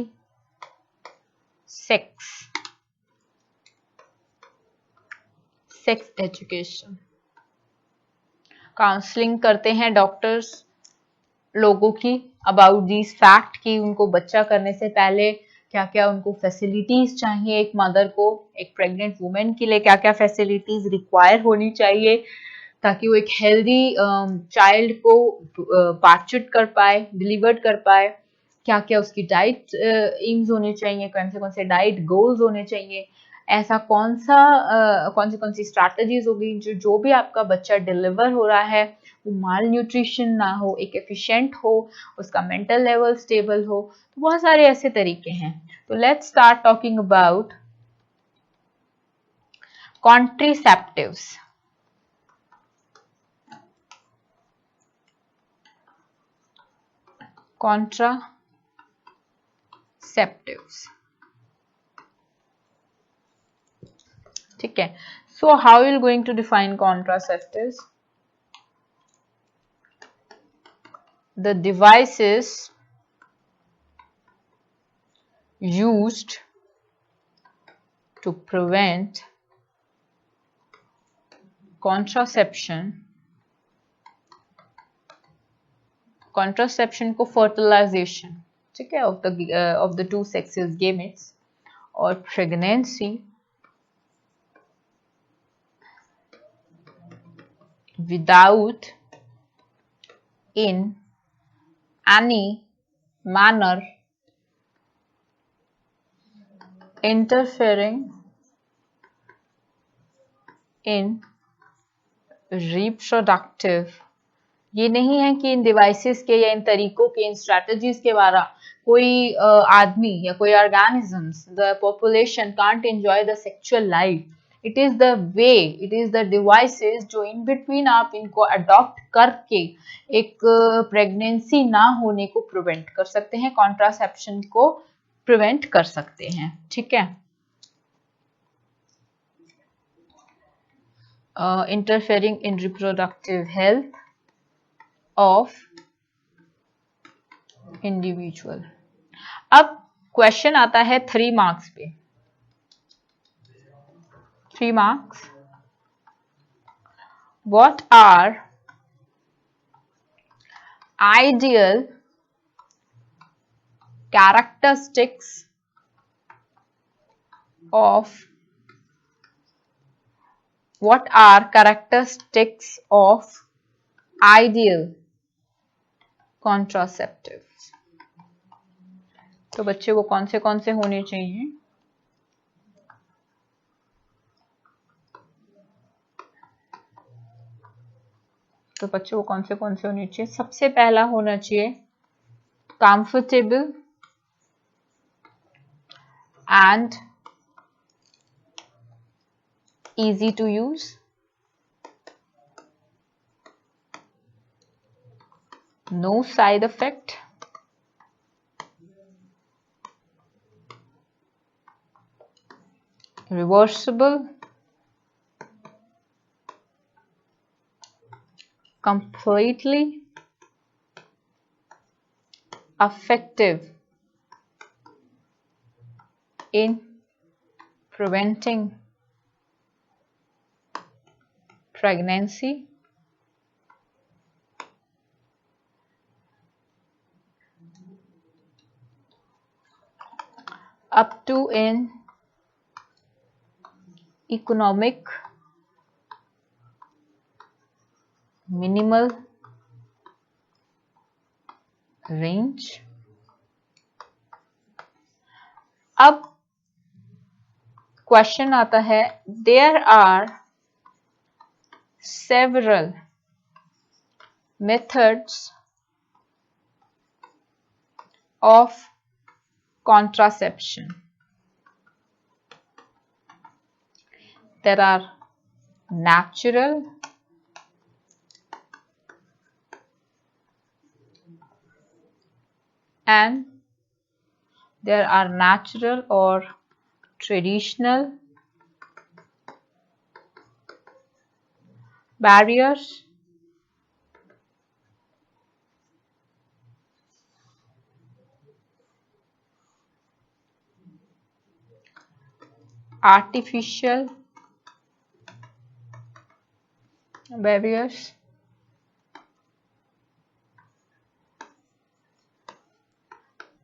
sex, sex education. Counselling करते हैं डॉक्टर्स लोगों की अबाउट दिस फैक्ट कि उनको बच्चा करने से पहले क्या क्या उनको फैसिलिटीज चाहिए, एक मदर को, एक प्रेग्नेंट वुमेन के लिए क्या क्या फैसिलिटीज रिक्वायर होनी चाहिए ताकि वो एक हेल्दी चाइल्ड को पार्चुट कर पाए, डिलीवर्ड कर पाए, क्या क्या उसकी डाइट एम्स होने चाहिए, कौन से डाइट गोल्स होने चाहिए, ऐसा कौन सी स्ट्रैटेजीज होगी जो भी आपका बच्चा डिलीवर हो रहा है वो माल न्यूट्रिशन ना हो, एक एफिशिएंट हो, उसका मेंटल लेवल स्टेबल हो। तो बहुत सारे ऐसे तरीके हैं। तो let's start talking about contraceptives. Contraceptives, ठीक है। So how you going to define contraceptives? The devices used to prevent contraception को fertilization, ठीक है, of the two sexes gametes or pregnancy without in any manner interfering in reproductive। ये नहीं है कि इन devices के या इन तरीकों के, इन स्ट्रेटजीज के द्वारा कोई आदमी या कोई organisms, the population can't enjoy the sexual life. It is the way, it is the devices जो इन बिटवीन आप इनको अडॉप्ट करके एक प्रेगनेंसी ना होने को प्रिवेंट कर सकते हैं, कॉन्ट्रासेप्शन को प्रिवेंट कर सकते हैं, ठीक है। Interfering in reproductive health of individual. अब क्वेश्चन आता है 3 मार्क्स पे, 3 marks. What are ideal characteristics of ideal contraceptives? तो बच्चे वो कौन से होने चाहिए? तो बच्चे वो कौन से होने चाहिए? सबसे पहला होना चाहिए comfortable and easy to use, no side effect, reversible, completely effective in preventing pregnancy, up to in economic, minimal range। अब क्वेश्चन आता है, there are several methods of contraception. There are natural and there are natural or traditional barriers artificial barriers,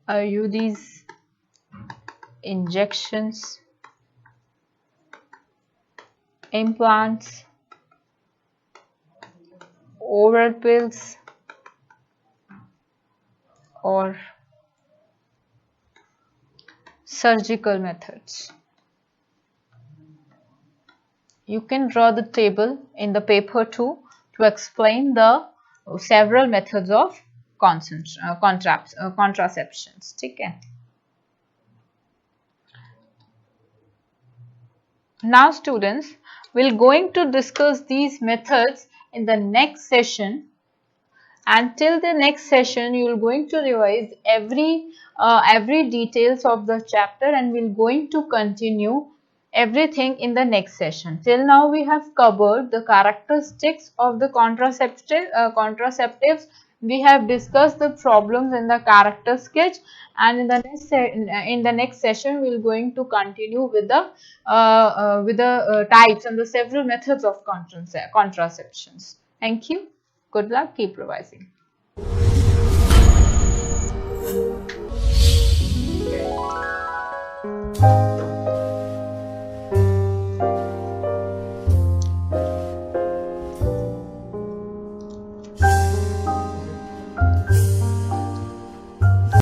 IUDs, injections, implants, oral pills, or surgical methods. You can draw the table in the paper too to explain the several methods of contraceptions. ठीक है. Now students, we're going to discuss these methods in the next session. Until the next session, you are going to revise every details of the chapter, and we're going to continue everything in the next session. Till now, we have covered the characteristics of the contraceptives. We have discussed the problems in the character sketch, and in the next session, we're going to continue with the types and the several methods of contraceptions. Thank you. Good luck. Keep revising.